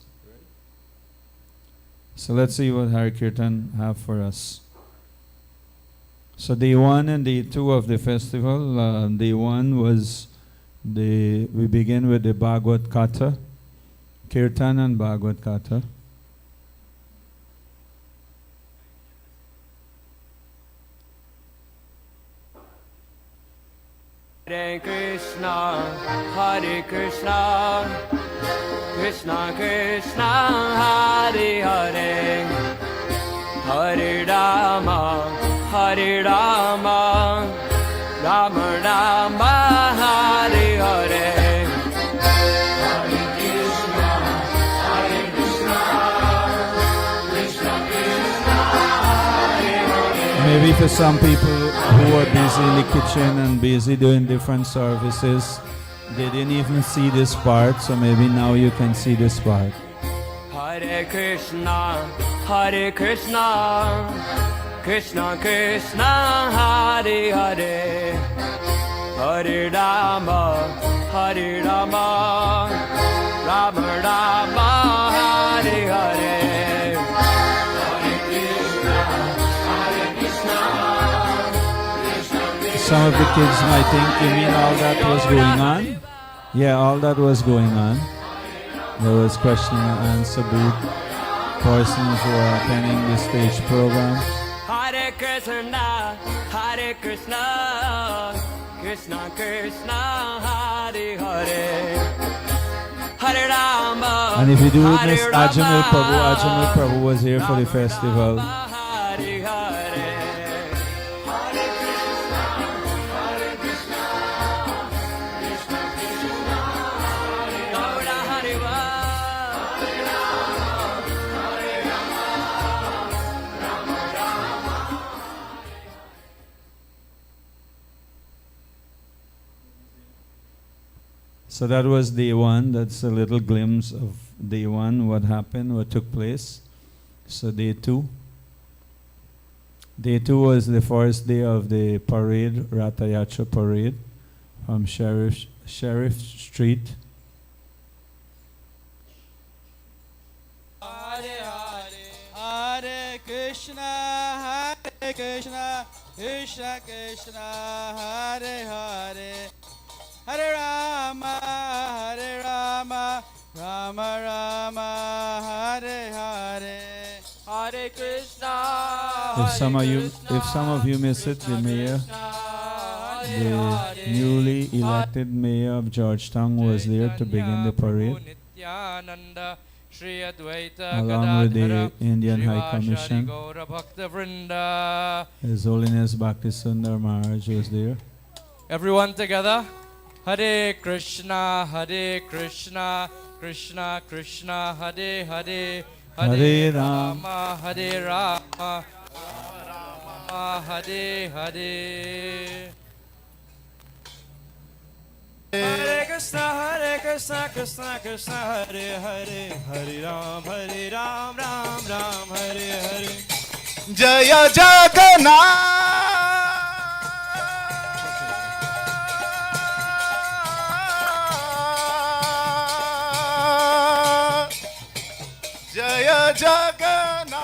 S2: So let's see what Hare Kirtan have for us. So day 1 and day 2 of the festival. Day 1 was we begin with the Bhagavad Katha, Kirtan and Bhagavad Katha.
S4: Hare Krishna, Krishna Krishna, Hare Hare, Hare Rama, Rama Rama, Hare Hare. Hare Krishna, Krishna Krishna, Hare Hare.
S2: Maybe for some people who are busy in the kitchen and busy doing different services, they didn't even see this part, so maybe now you can see this part.
S4: Hare Krishna, Krishna Krishna, Hare Hare, Hare Rama, Rama Rama, Hare Hare.
S2: Some of the kids might think, you mean all that was going on? Yeah, all that was going on. There was question and answer booth, persons who are attending the stage program.
S4: Hare Krishna, Krishna Krishna, Hare Hare, Hare Rama.
S2: And if you do witness
S4: Hare
S2: Ajamil
S4: Rama,
S2: Prabhu was here for the festival.
S4: Hare Hare.
S2: So that was day one. That's a little glimpse of day one, what happened, what took place. So day two. Day two was the first day of the parade, Ratha Yatra parade, from Sheriff Street.
S5: Hare Hare, Hare Krishna, Krishna Krishna, Hare Hare, Hare Rama, Rama Rama, Hare Hare, Hare Krishna.
S2: If some of you miss it, the mayor, the newly elected mayor of Georgetown was there to begin the parade, along with the Indian High Commission. His Holiness Bhakti Sundar Maharaj was there.
S5: Everyone together. Hare Krishna, Krishna Krishna, Hare Hare,
S2: Hare Rama,
S5: Hare Rama, Hare Hare. Hare Krishna, Krishna Krishna, Hare Hare, Hare Ram, Ram Ram, Hare Hare.
S1: Jaya Jagannath. Jaya Jagannath.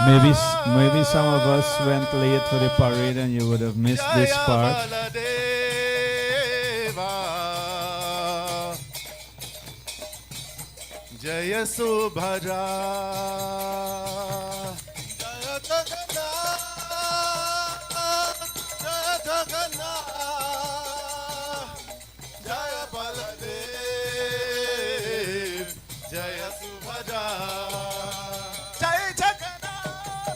S2: Maybe some of us went late for the parade and you would have missed this part.
S1: Jaya Subhadra.
S5: Jaya Jagannath, Jaya Jagannath, Jaya Baladev, Jaya Subhadra. Jaya Jagannath,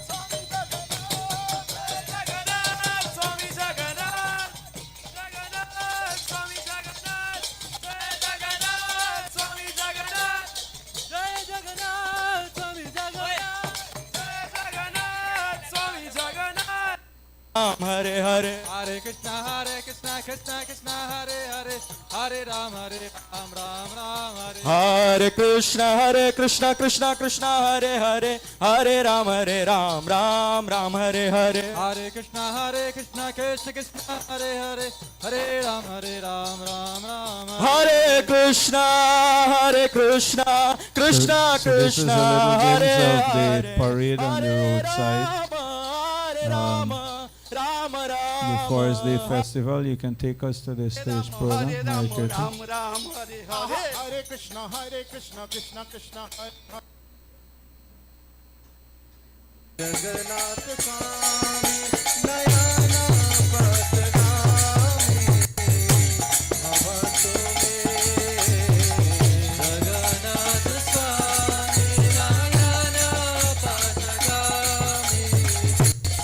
S5: Swami Jagannath, Jagannath, Swami Jagannath, Jagannath, Swami Jagannath, Jaya Jagannath, Swami Jagannath, Jaya Jagannath, Swami Jagannath. Hare Hare, Hare Krishna, Krishna Krishna, Hare Hare, Hare Ram, Ram Hare. Hare Krishna, Krishna Krishna, Hare Hare, Hare Ram, Ram Hare Hare. Hare Krishna, Krishna Krishna, Hare Hare, Hare Ram, Ram Hare Krishna, Krishna Krishna,
S2: So this is a little
S5: Hare
S2: glimpse of
S5: Hare.
S2: the parade on the roadside. The Forest Day Festival. You can take us to the stage program. Hare Krishna.
S1: Hare Krishna, Krishna Krishna, Hare Hare.
S5: Jagannath Swami Nayana Patagami Bhavatu me. Jagannath Swami Nayana Patagami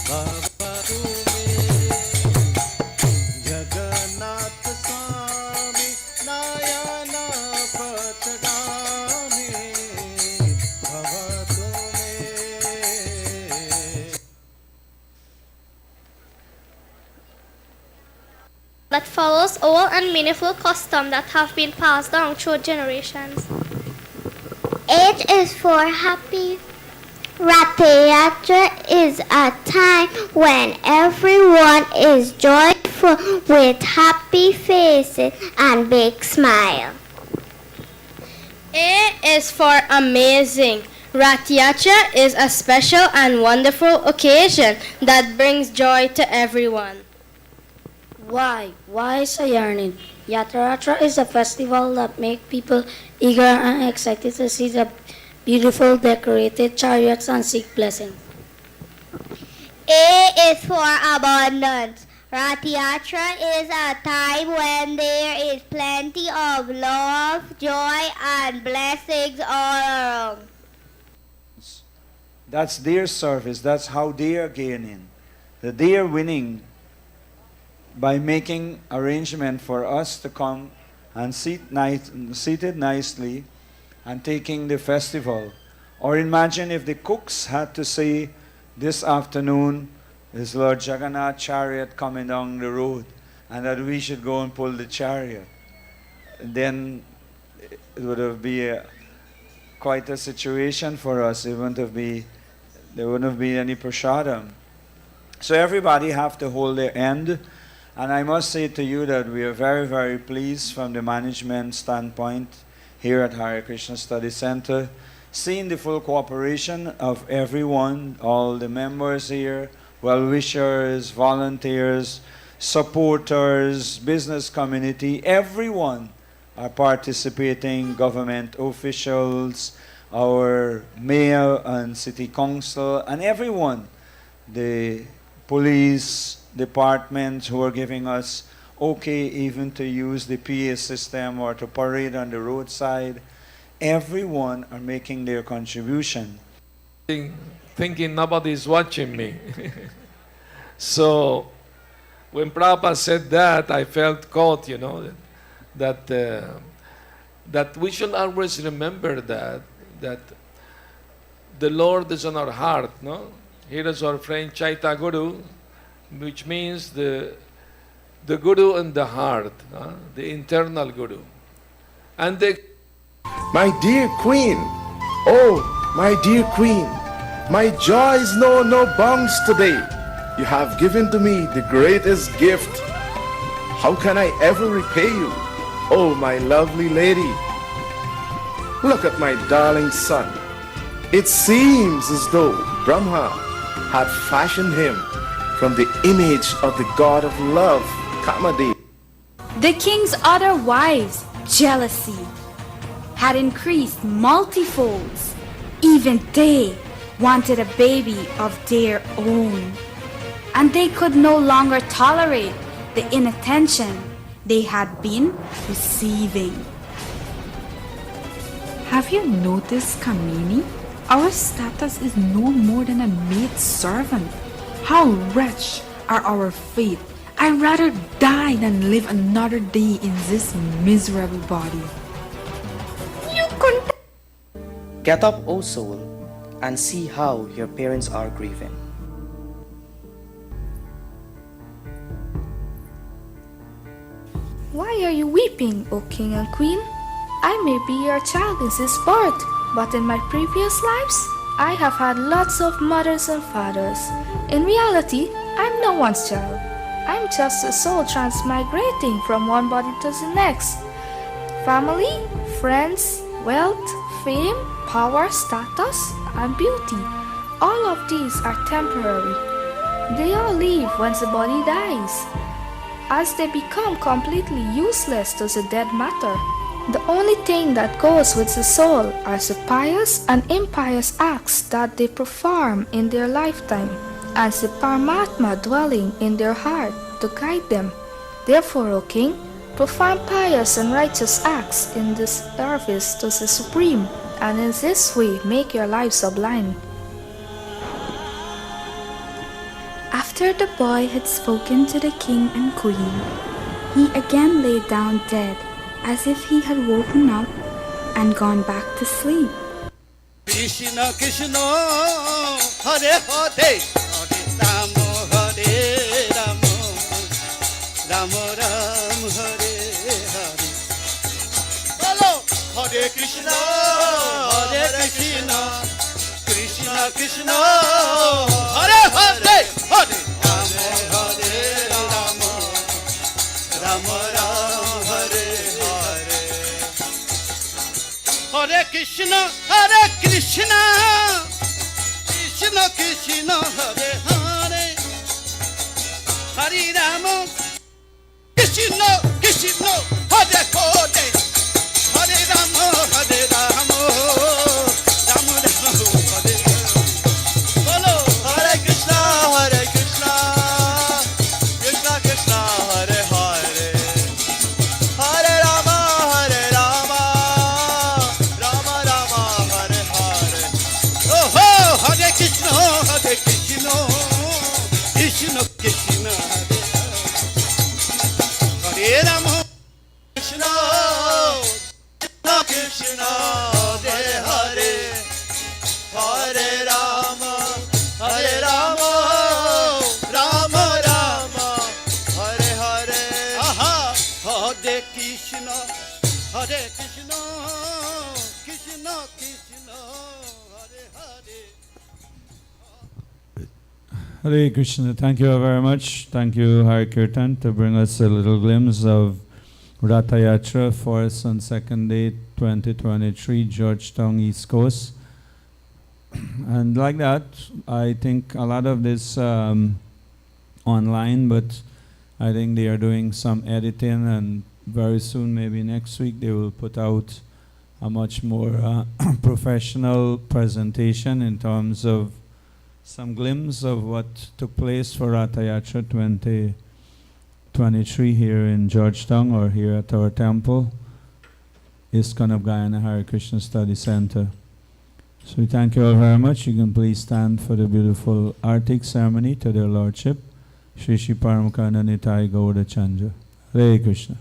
S5: Bhavatu me. Jagannath Swami Nayana Patagami Bhavatu me.
S6: That follows old and meaningful customs that have been passed down through generations.
S7: H is for happy. Rathayatra is a time when everyone is joyful with happy faces and big smile.
S6: A is for amazing. Rath Yatra is a special and wonderful occasion that brings joy to everyone.
S8: Why? Why is a yearning? Yatra is a festival that makes people eager and excited to see the beautiful decorated chariots and seek blessings.
S7: A is for abundance. Rath Yatra is a time when there is plenty of love, joy, and blessings all around.
S9: That's their service. That's how they are gaining. That they are winning by making arrangement for us to come and seated nicely and taking the festival. Or imagine if the cooks had to say, this afternoon is Lord Jagannath chariot coming down the road. and that we should go and pull the chariot. Then it would have been quite a situation for us. There wouldn't have been any prasadam. So everybody have to hold their end. And I must say to you that we are very, very pleased from the management standpoint here at Hare Krishna Study Center, seeing the full cooperation of everyone, all the members here, well-wishers, volunteers, supporters, business community, everyone are participating, government officials, our mayor and city council, and everyone, the police departments who are giving us okay even to use the PA system or to parade on the roadside. Everyone are making their contribution.
S10: Thinking nobody's watching me. So when Prabhupada said that, I felt caught, that we should always remember that the Lord is on our heart, no? Here is our friend Chaita Guru, which means the Guru in the heart, the internal Guru. And
S11: My dear Queen, oh, my dear Queen, my joys know no bounds today. You have given to me the greatest gift. How can I ever repay you, oh, my lovely lady? Look at my darling son. It seems as though Brahma had fashioned him from the image of the god of love, Kamadev.
S12: The king's other wives, jealousy, had increased multifolds. Even they wanted a baby of their own. And they could no longer tolerate the inattention they had been receiving.
S13: Have you noticed, Kamini? Our status is no more than a maid servant. How wretched are our fate. I'd rather die than live another day in this miserable body.
S14: Get up, O soul, and see how your parents are grieving.
S8: Why are you weeping, O king and queen? I may be your child in this birth, but in my previous lives, I have had lots of mothers and fathers. In reality, I'm no one's child. I'm just a soul transmigrating from one body to the next. Family, friends, wealth, fame, power, status, and beauty. All of these are temporary. They all leave once the body dies. As they become completely useless to the dead matter, the only thing that goes with the soul are the pious and impious acts that they perform in their lifetime, and the Paramatma dwelling in their heart to guide them. Therefore, O King, perform pious and righteous acts in this service to the Supreme, and in this way make your life sublime.
S13: After the boy had spoken to the king and queen, he again lay down dead, as if he had woken up and gone back to sleep.
S5: Krishna Krishna Hare Hare Hare Rama Hare Rama Rama Rama Hare Hare. Bolo Hare Krishna Krishna Krishna Hare Hare Hare Rama Hare Rama Rama Rama Hare Hare. Hare Krishna Krishna Krishna Hare Hare Hare Rama Krishna Krishna Hare Hare Hare Rama Hare Rama Rama Rama Hare Bolo Hare Krishna Krishna Krishna Hare Hare Hare Rama Rama Rama Hare Hare. Oh ho Hare Krishna Krishna Krishna Hare Hare Rama Krishna
S2: Hare Krishna. Thank you very much. Thank you, Hari Kirtan, to bring us a little glimpse of Ratha Yatra, 1st and 2nd day, 2023, Georgetown, East Coast. And like that, I think a lot of this online, but I think they are doing some editing, and very soon, maybe next week, they will put out a much more professional presentation in terms of some glimpse of what took place for Ratha Yatra 2023 here in Georgetown, or here at our temple, ISKCON of Guyana Hare Krishna Study Center. So we thank you all very much. You can please stand for the beautiful Artik ceremony to their Lordship, Shri Shri Paramakanda Nitai Gauda Chandra. Hare Krishna.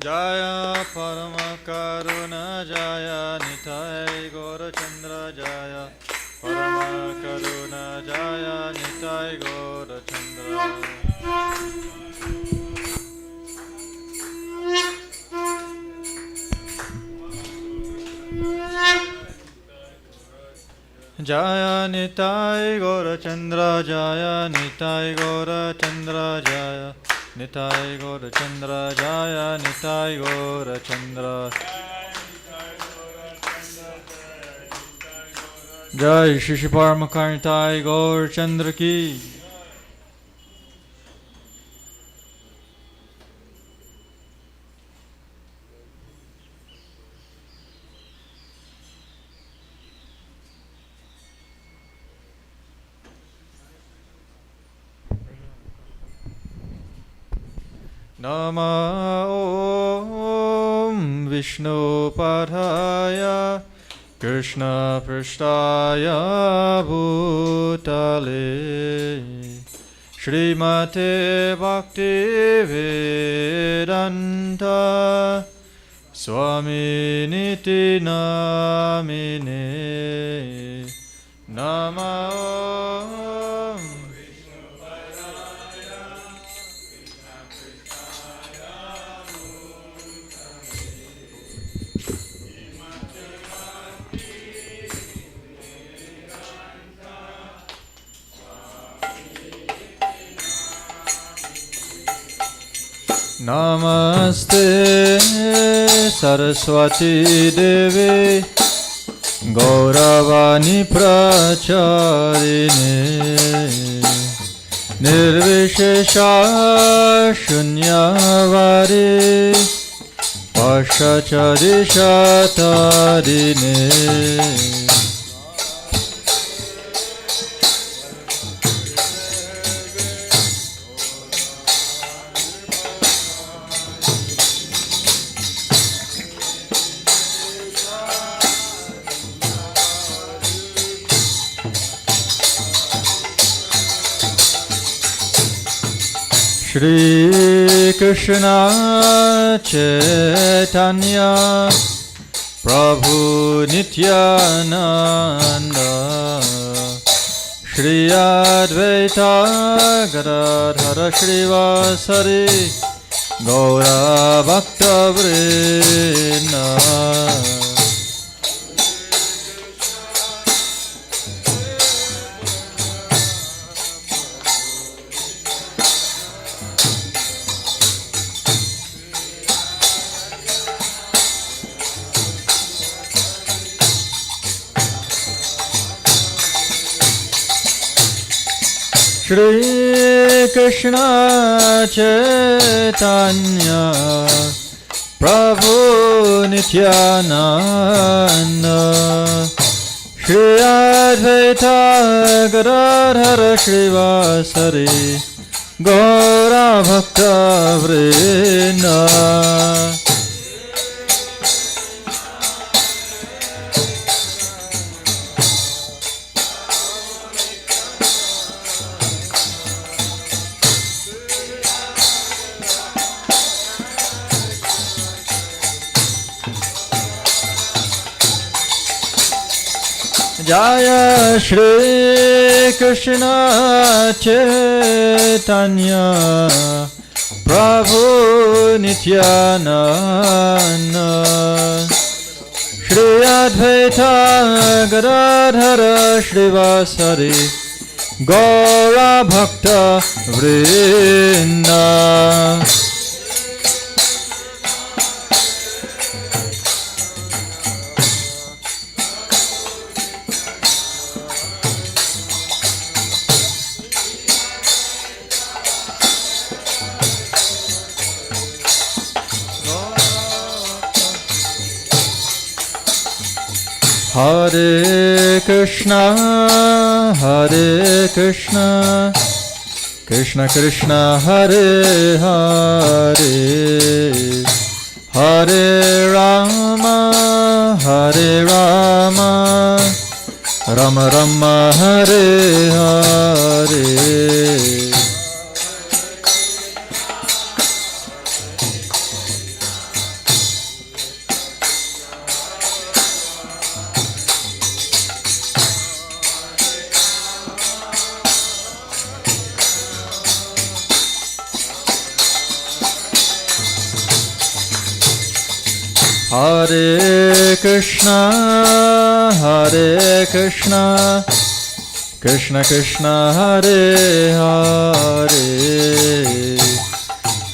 S15: Jaya Paramakaruna Jaya Nitai Gaurachandra Jaya Paramakaruna Jaya Nitai Gaurachandra Jaya Nitai Gaurachandra Jaya Nitai Gaurachandra Jaya Nitai Gaurachandra Jaya Nitai Gaurachandra Jai Shri Shri Paramakar Nitai Gaurachandra Ki Nama Om Vishnu Padaya Krishna Prishtaya Bhutale Srimate Bhakti Vedanta Swami Niti Namine Nama Om Namaste Saraswati Devi Gauravani Pracharine Nirvishesha Shunyavadi Pashacharishatarine Shri Krishna Chaitanya Prabhu Nityananda Shri Advaita Gadadhara Shrivasari Gaura Bhakta Vrinda Shri Krishna Chaitanya Prabhu Nityananda Shri Advaita Gadadhara Srivasari Gaura Bhakta Vrinda Jaya Shri Krishna Chaitanya Prabhu Nityananda Shri Advaita Gadadhara Srivasari Gaura Bhakta Vrinda Hare Krishna, Hare Krishna, Krishna Krishna, Hare Hare, Hare Rama, Hare Rama, Rama Rama, Hare Hare. Hare Krishna, Hare Krishna, Krishna Krishna, Hare Hare,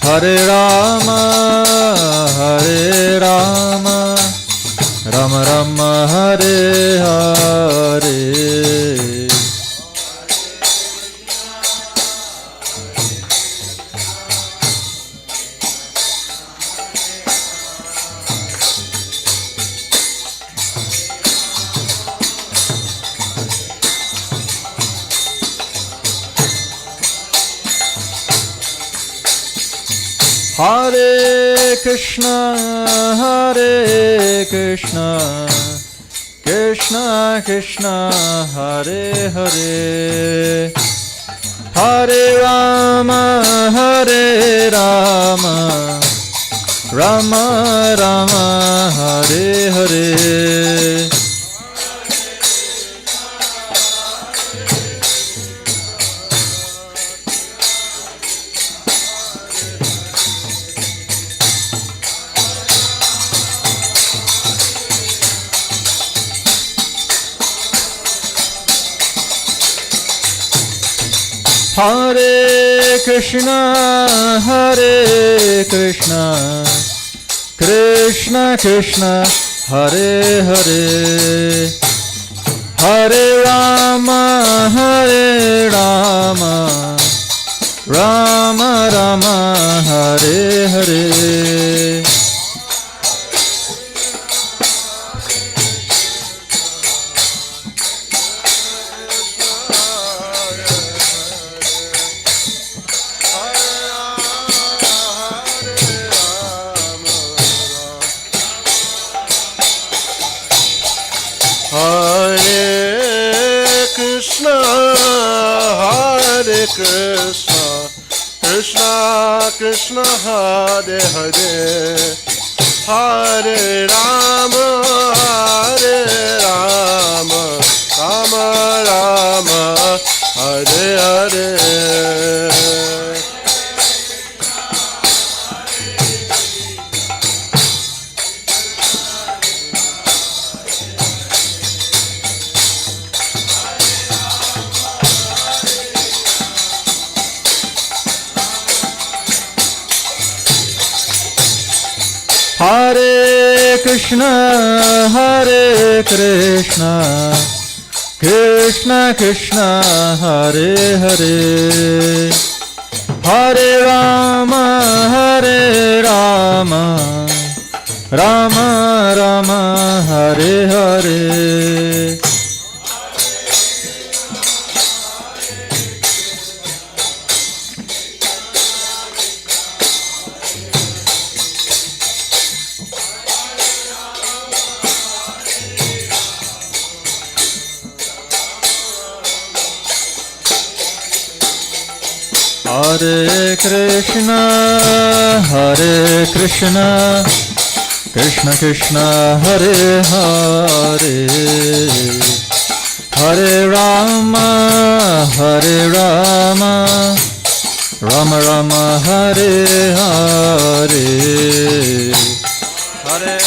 S15: Hare Rama, Hare Rama, Rama Rama, Hare Hare. Hare Krishna, Hare Krishna, Krishna Krishna, Hare Hare, Hare Rama, Hare Rama, Rama Rama, Hare Hare. Hare Krishna, Hare Krishna, Krishna Krishna, Hare Hare, Hare Rama, Hare Rama, Rama Rama, Hare Hare.
S11: Hare Krishna, Hare Krishna, Krishna Krishna, Hare Hare, Hare Rama, Hare Rama, Rama Rama, Hare Hare. Hare Krishna, Hare Krishna, Krishna Krishna, Hare Hare, Hare Rama, Hare Rama,
S15: Rama Rama Hare Hare. Hare Krishna, Krishna Krishna, Hare Hare, Hare Rama, Rama Rama, Hare Hare, Hare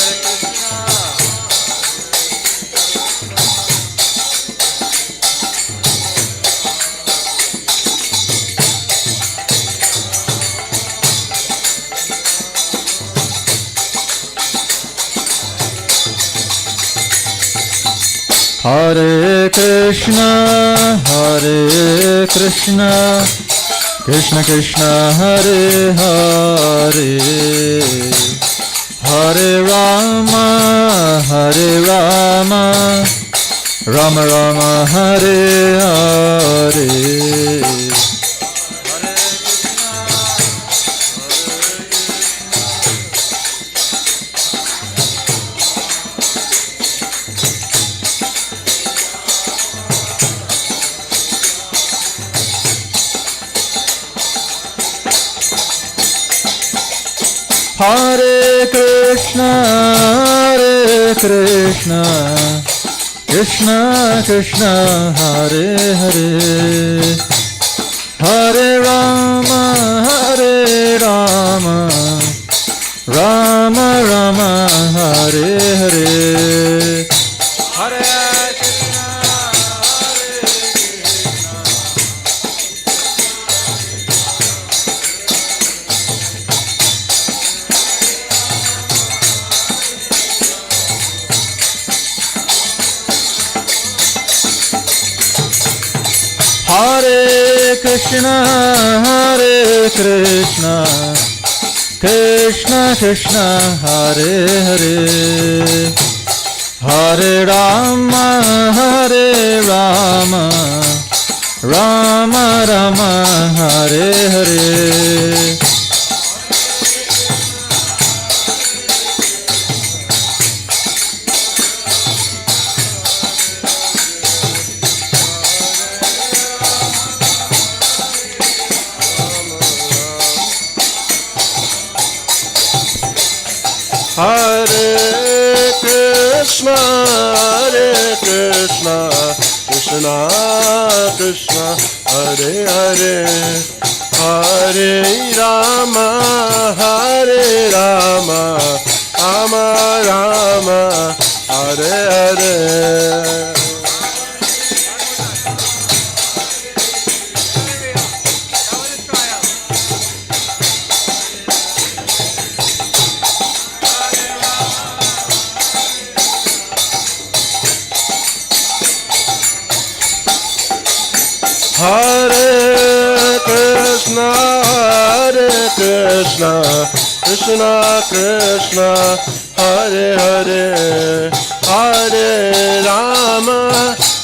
S15: Hare Krishna, Krishna Krishna, Hare Hare, Hare Rama, Rama Rama, Hare Hare. Hare Krishna, Krishna Krishna, Hare Hare, Hare Rama, Rama Rama, Hare Hare, Hare Hare Krishna, Krishna Krishna, Hare Hare, Hare Rama, Rama Rama, Hare Hare.
S11: Hare Krishna, Krishna Krishna, Hare Hare, Hare Rama, Rama Rama, Hare Hare. Hare Krishna, Krishna Krishna, Hare Hare,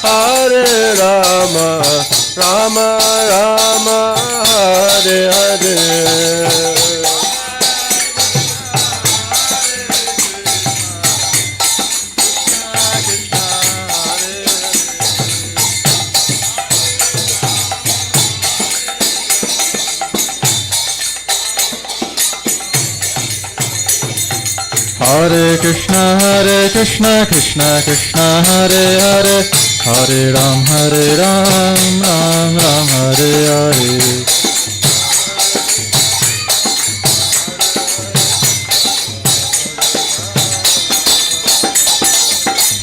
S11: Hare Rama, Rama Rama, Hare Hare.
S15: Hare Krishna, Krishna Krishna, Hare Hare, Hare Ram, Ram Ram, Hare Hare.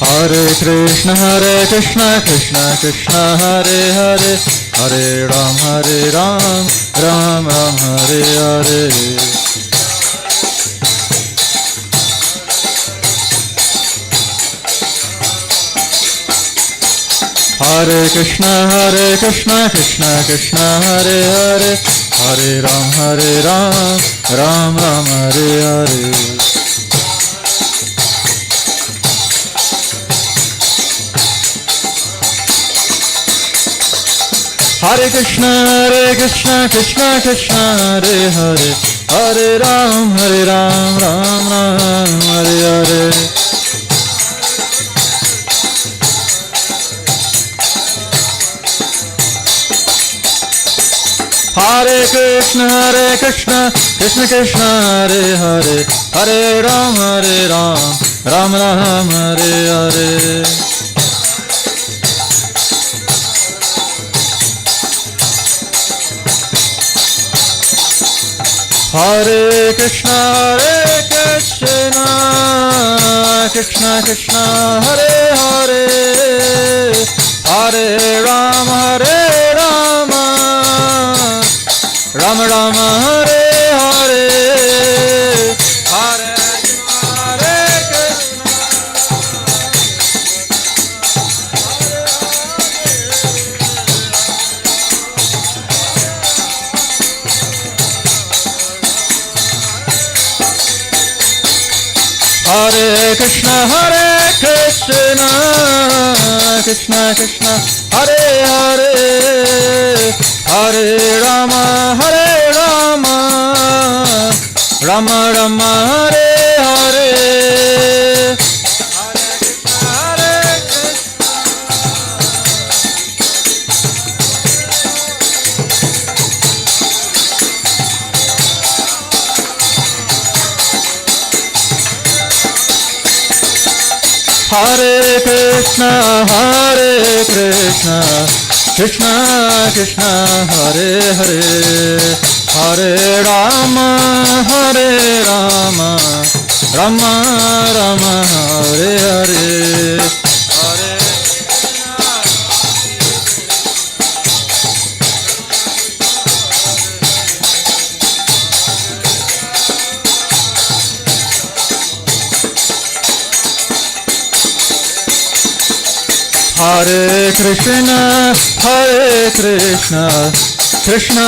S15: Hare Krishna, Krishna Krishna, Hare Hare, Hare Ram, Ram Ram, Hare Hare. Hare Krishna, Krishna Krishna, Hare Hare, Hare Ram, Ram Ram, Hare Hare. Hare Krishna, Krishna Krishna, Hare Hare, Hare Ram, Ram Ram, Hare Hare. Hare Krishna, Krishna Krishna, Hare Hare, Hare Ram, Ram Ram, Hare Hare. Hare Krishna, Krishna Krishna, Hare Hare, Hare Rama, Rama Rama, Hare Hare, Hare Krishna. Hare Krishna, Krishna Krishna, Hare Hare, Hare Rama, Rama Rama, Hare Hare. Hare Krishna, Krishna Krishna, Hare Hare, Hare Rama, Rama Rama, Hare Hare. Hare Krishna, Krishna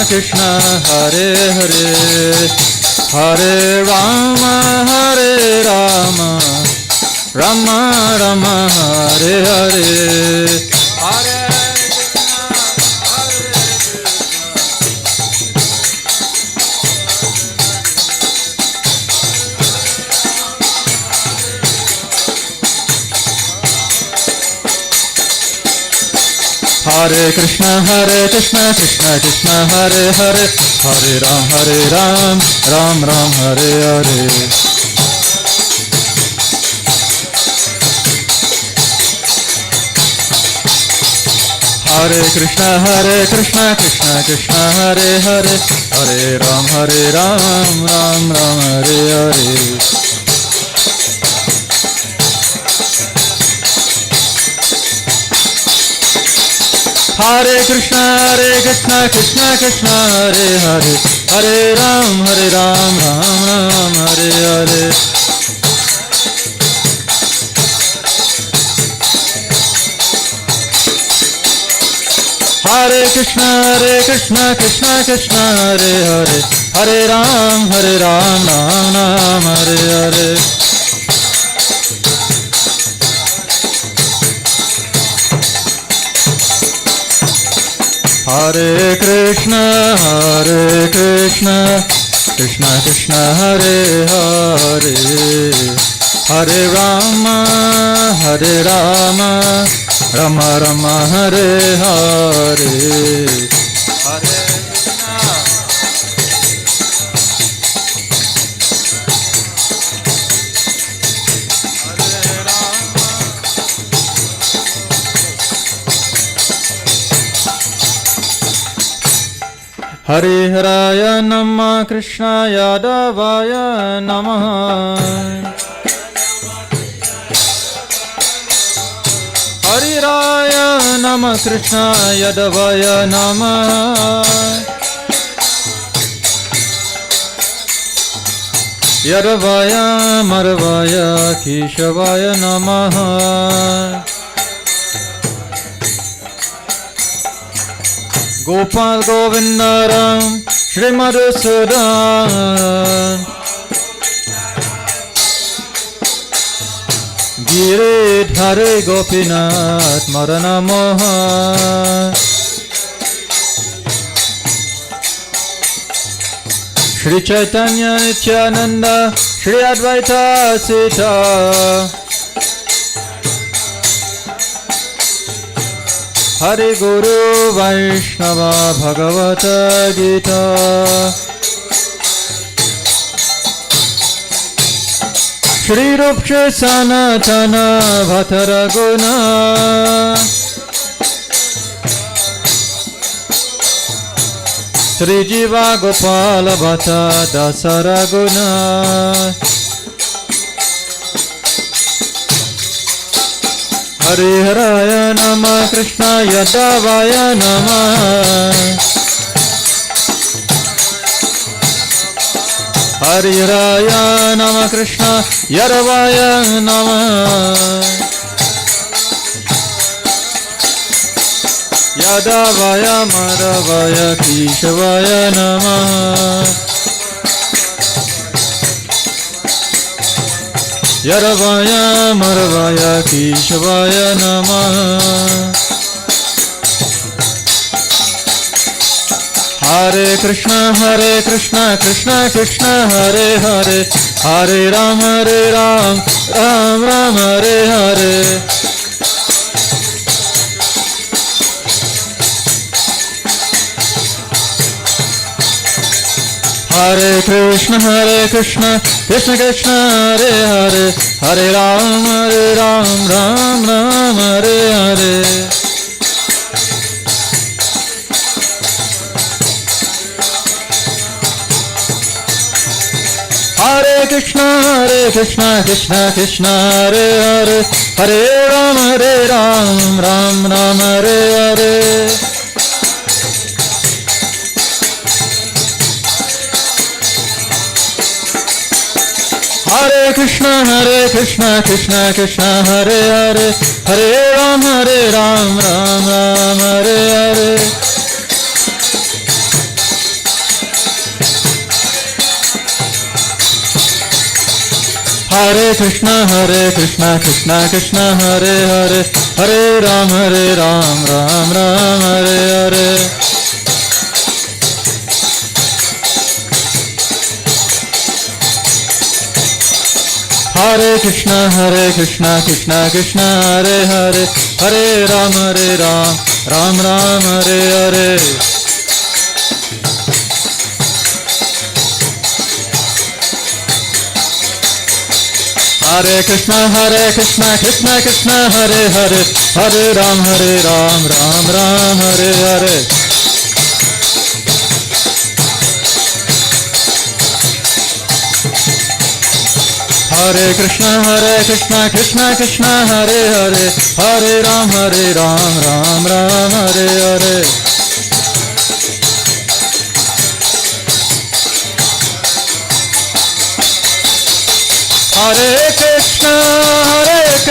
S15: Krishna, Hare Hare, Hare Rama, Rama Rama, Hare Hare. Hare Krishna, Krishna Krishna, Hare Hare, Hare Ram, Ram Ram, Hare Hare. Hare Krishna, Krishna Krishna, Hare Hare, Hare Ram, Ram Ram, Hare Hare. Hare Krishna, Krishna Krishna, Hare Hare, Hare Ram, Ram Ram, Hare Hare. Hare Krishna, Krishna Krishna, Hare Hare, Hare Ram, Ram Ram, Hare Hare. Hare Krishna, Krishna Krishna, Hare Hare, Hare Rama, Rama Rama, Hare Hare. Hare Hare Haraya Namah, Krishna Yadavaya Namah. Hare Raya Namah, Krishna Yadavaya Namah. Yadavaya Madhavaya Keshavaya Namah. Gopal Govindaram Shri Madhusudan Giridhare Gopinath Marana Mohan Shri Chaitanya Nityananda, Shri Advaita Sita. Hari Guru Vaishnava Bhagavata Gita. Shri Rupsha Sanatana Bhattaraguna. Sri Jiva Gopala Bhatta Dasaraguna. Hari Haraya Nama Krishna Yadavaya Nama. Hari Raya Nama Krishna Yadavaya Nama. Yadavaya Madhavaya Keshavaya Nama. Yadavaya Madhavaya Keshavaya Nama. Hare Krishna, Krishna Krishna, Hare Hare, Hare Ram, Ram Ram, Hare Hare. Hare Krishna, Krishna Krishna, Hare Hare, Hare Ram, Ram Ram, Hare Hare. Hare Krishna, Krishna Krishna, Hare Hare, Hare Ram, Ram Ram, Hare Hare. Hare Krishna, Krishna Krishna, Hare Hare, Hare Ram, Ram Ram, Hare Hare. Hare Krishna, Krishna Krishna, Hare Hare, Hare Ram, Ram Ram, Hare Hare. Hare Krishna, Krishna Krishna, Hare Hare, Hare Ram, Ram Ram, Hare Hare. Hare Krishna, Krishna Krishna, Hare Hare, Hare Ram, Ram Ram, Hare Hare. Hare Krishna, Krishna Krishna, Hare Hare, Hare Ram, Ram Ram, Hare Hare. Hare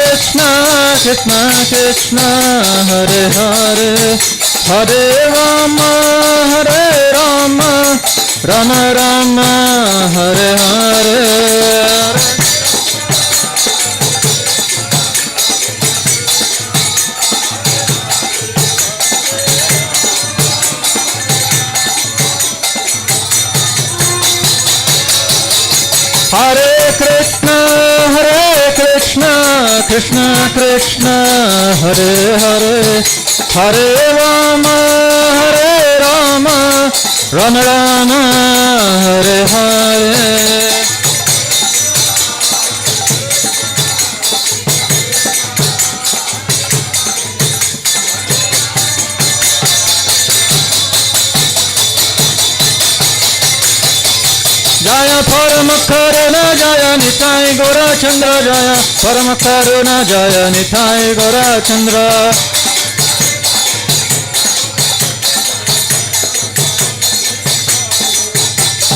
S15: Krishna, Krishna Krishna, Hare Hare, Hare Rama, Rama Rama, Hare Hare. Hare Krishna, Krishna Krishna, Hare Hare, Hare Rama, Rama Rama, Hare Hare. Jaya Paramakkarana, Jaya Nitai Gaura Chandra, Jaya Paramakkarana, Jaya Nitai Gaura Chandra.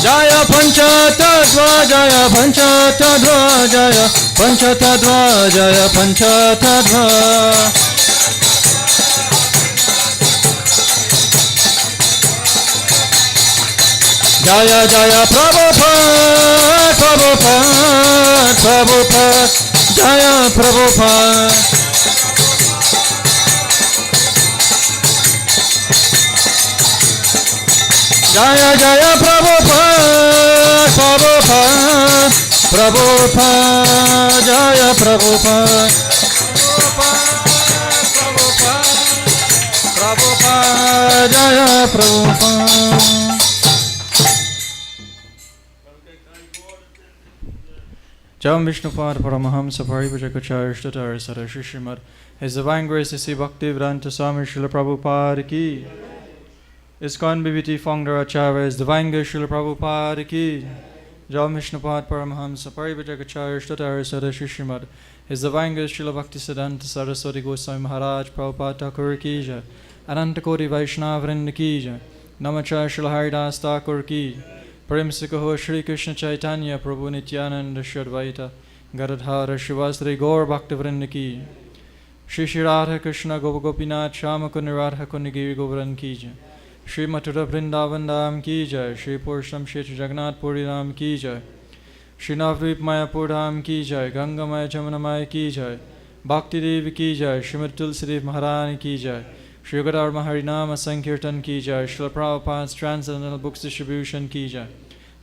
S15: Jaya Panchatattva, Jaya Panchatattva, Jaya Panchatattva, Jaya Panchatattva. Jaya Jaya Prabhupada, Prabhupada, Prabhupada, Jaya Prabhupada. Jaya Jaya Prabhupada, Prabhupada, Prabhupada, Jaya Prabhupada, Prabhupada, Prabhupada, Jaya Prabhupada. Jam Vishnupad Paramahamsa Paripajakacharyya Shtatar Sadashi Srimad. His Divine Grace Sri Bhaktivedanta Swami Srila Prabhupada ki. ISKCON BBT founder Acharya His Divine Grace Srila Prabhupada ki. Jam Vishnupad Paramahamsa Paripajakacharyya Shtatar Sadashi Srimad. His Divine Grace Srila Bhaktisiddhanta Saraswati Goswami Maharaj Prabhupada Thakur ki jai. Ananta Koti Vaishnava Vrinda ki jai. Namacharya Srila Haridas Thakur ki. Prem se kaho Shri Krishna Chaitanya Prabhu Nityananda Shri Advaita Gadadhara Shivasri Gaur Bhaktivinoda ki. Shri Shri Radha Krishna Gopinath Shama Kund Radha Kund Giri Govardhan ki jai. Shri Mathura Vrindavan Dham ki jai. Shri Purusham Kshetra Jagannath Puri Dham ki jai. Shri Navadvip Mayapur Dham ki jai. Ganga Maya Jamuna Maya ki jai. Bhakti Devi ki jai. Shrimad Tulsi Dev Maharani ki jai. Shri Gadar Harinama Sankirtan ki jai. Srila Prabhupada's Transcendental Books Distribution ki jai.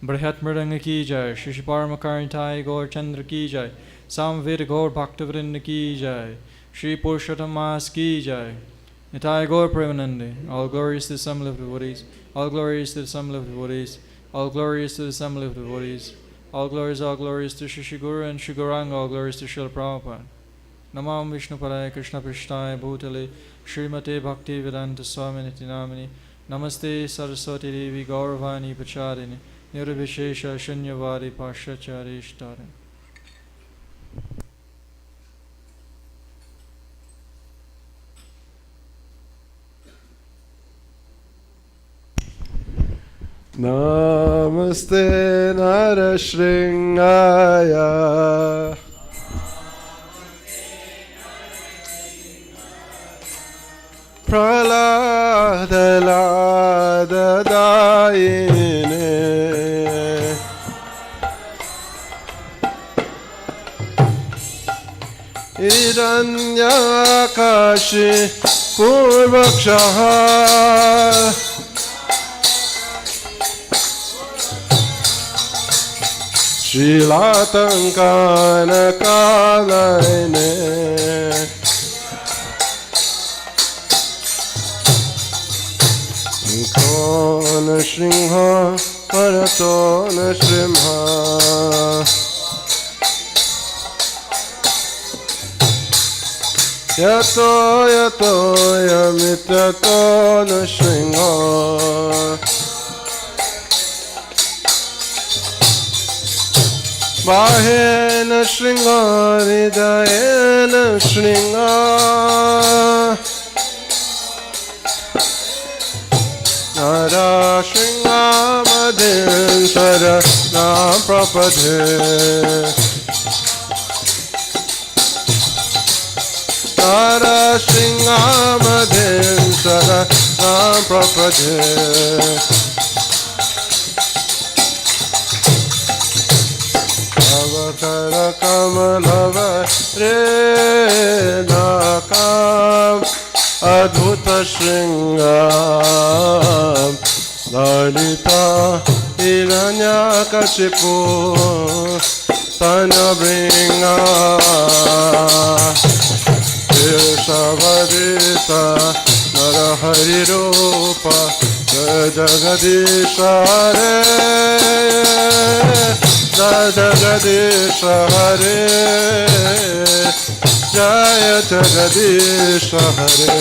S15: Brihat Mridanga ki jai. Shri Paramakarnitai Gaur Chandra ki jai. Samveda Gaur Bhaktivinoda ki jai. Shri Purushottam Mas ki jai. Nitai Gaur Premanande. All glories to the Assembly of Devotees. All glories to the Assembly of Devotees. All glories to the Assembly of Devotees. All glories to Shri Guru and Shri Gauranga. All glories to Srila Prabhupada. Namam Vishnu Padaya Krishna Prishtaya Bhutale Srimate Bhakti Vedanta Swami Niti Namini Namaste Saraswati Devi Gauravani Pacharini Nirvishesha Shunyavadi Pashachari Ishtarin.
S11: Namaste Narashringaya Praladadayine Iranyakashi Purvakshaha Shilatankana Kalayane Kona Shringha Paratona Shrimha Yato Yato Yamitratona Shringha Bahena Shringa Hridayena Shringa Nara Shringa Madhin Sara Nam Prapadhe Nara Shringa Madhin Sara Nam Prapadhe Avakara Kamalava Redakam Adhuta Shringam Lalita Hiranyakashipu Tanyabringa Tirshavadita Narahari Rupa Jagadishare Jagadisha Hare Jaya Jagadisha Hare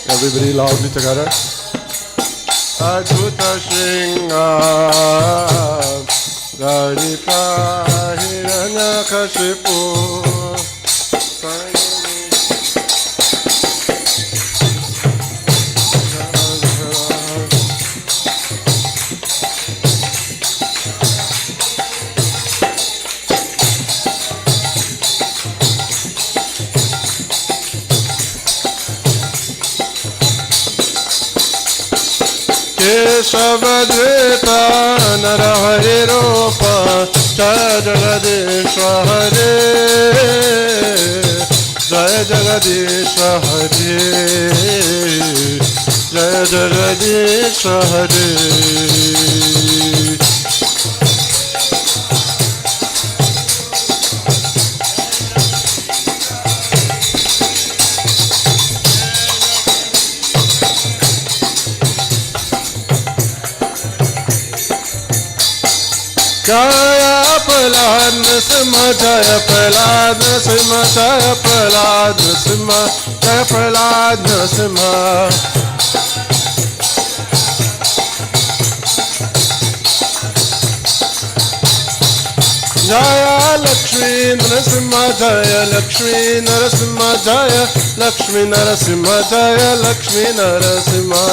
S11: Everybody loudly together. Adhuta Shringam Lalita Hiranyakashipu Keshavadvita Narahari Rupa Jagadishwa Hare Jaya Jagadish Hare, Jaya Jagadish Hare. Jaya Prahlad Nrsimha, Jaya Prahlad Nrsimha, Jaya Prahlad Nrsimha, Jaya Prahlad Nrsimha. Jaya Lakshmi Nrsimha, Jaya Lakshmi Nrsimha, Jaya Lakshmi Nrsimha, Jaya Lakshmi Nrsimha.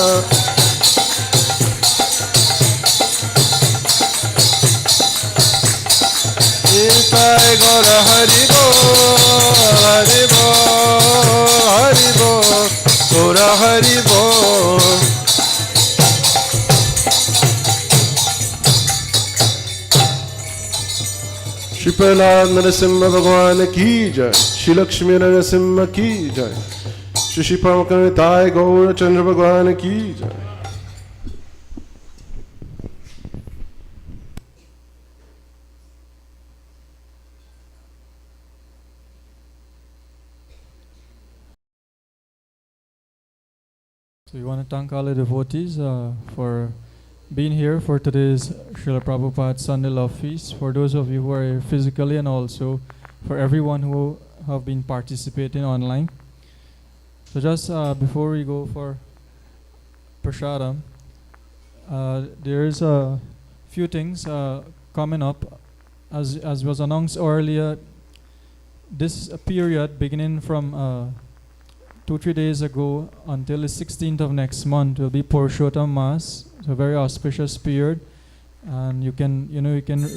S11: Nitai Gaura Hari Bo, Hari Bo, Hari Bo, Gaura Hari Bo. Shri Prahlad Narasimha Bhagwan ki jai, Shri Lakshmi Narasimha ki jai, Shri Nitai Gaura Chandra Bhagwan ki jai.
S3: So we want to thank all the devotees for being here for today's Srila Prabhupada Sunday Love Feast. For those of you who are here physically and also for everyone who have been participating online. So just before we go for Prasadam, there is a few things coming up. As was announced earlier, this period beginning from 2-3 days ago until the 16th of next month will be Purushottam Mass. It's a very auspicious period, and you can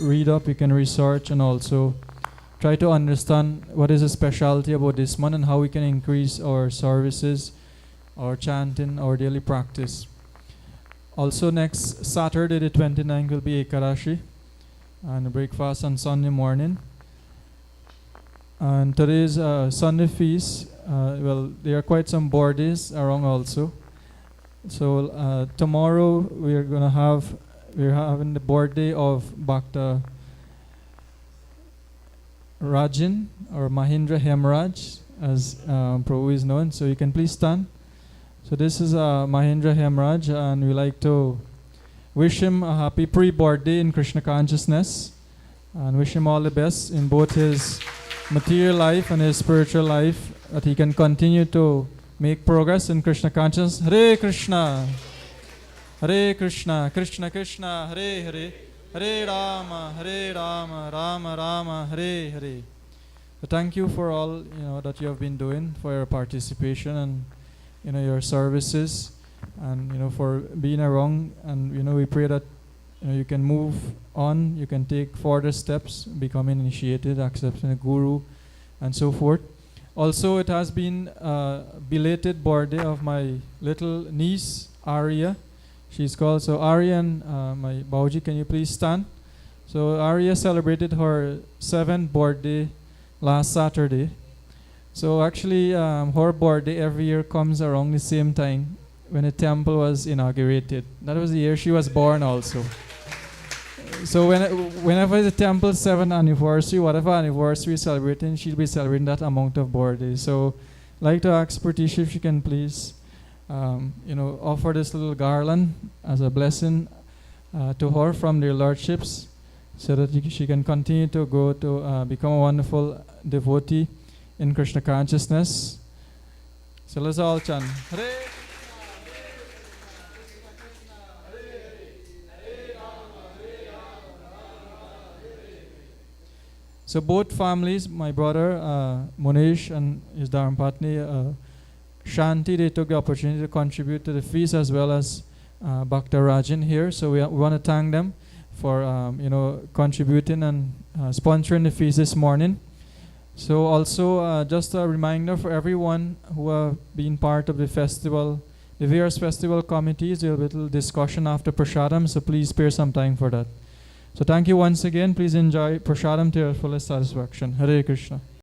S3: read up, you can research, and also try to understand what is the specialty about this month and how we can increase our services, our chanting, our daily practice. Also next Saturday the 29th will be Ekadashi and breakfast on Sunday morning. And today's Sunday feast, well, there are quite some birthdays around also. So tomorrow we're having the birthday of Bhakta Rajin or Mahindra Hemraj, as Prabhu is known. So you can please stand. So this is Mahindra Hemraj, and we like to wish him a happy pre-birthday in Krishna consciousness, and wish him all the best in both his material life and his spiritual life, that he can continue to make progress in Krishna consciousness. Hare Krishna, Krishna Krishna, Hare Hare, Hare Rama, Rama Rama, Hare Hare. So thank you for all that you have been doing, for your participation and your services, and for being around. And we pray that you can move on, you can take further steps, becoming initiated, accepting a guru, and so forth. Also, it has been a belated birthday of my little niece, Arya. She's called, so Arya and my Bauji, can you please stand? So Arya celebrated her 7th birthday last Saturday. So actually, her birthday every year comes around the same time when the temple was inaugurated. That was the year she was born also. So whenever the temple's 7th anniversary, whatever anniversary is celebrating, she'll be celebrating that amount of birthdays. So I'd like to ask Pratisha if she can please offer this little garland as a blessing to her from their lordships, so that she can continue to go to become a wonderful devotee in Krishna consciousness. So let's all chant. Hare So both families, my brother Munish and his Dharmapatni Shanti, they took the opportunity to contribute to the feast, as well as Bhakta Rajan here. So we want to thank them for contributing and sponsoring the feast this morning. So also just a reminder for everyone who have been part of the festival, the various festival committees, there will be a little discussion after Prasadam, so please spare some time for that. So thank you once again. Please enjoy Prasadam to your fullest satisfaction. Hare Krishna.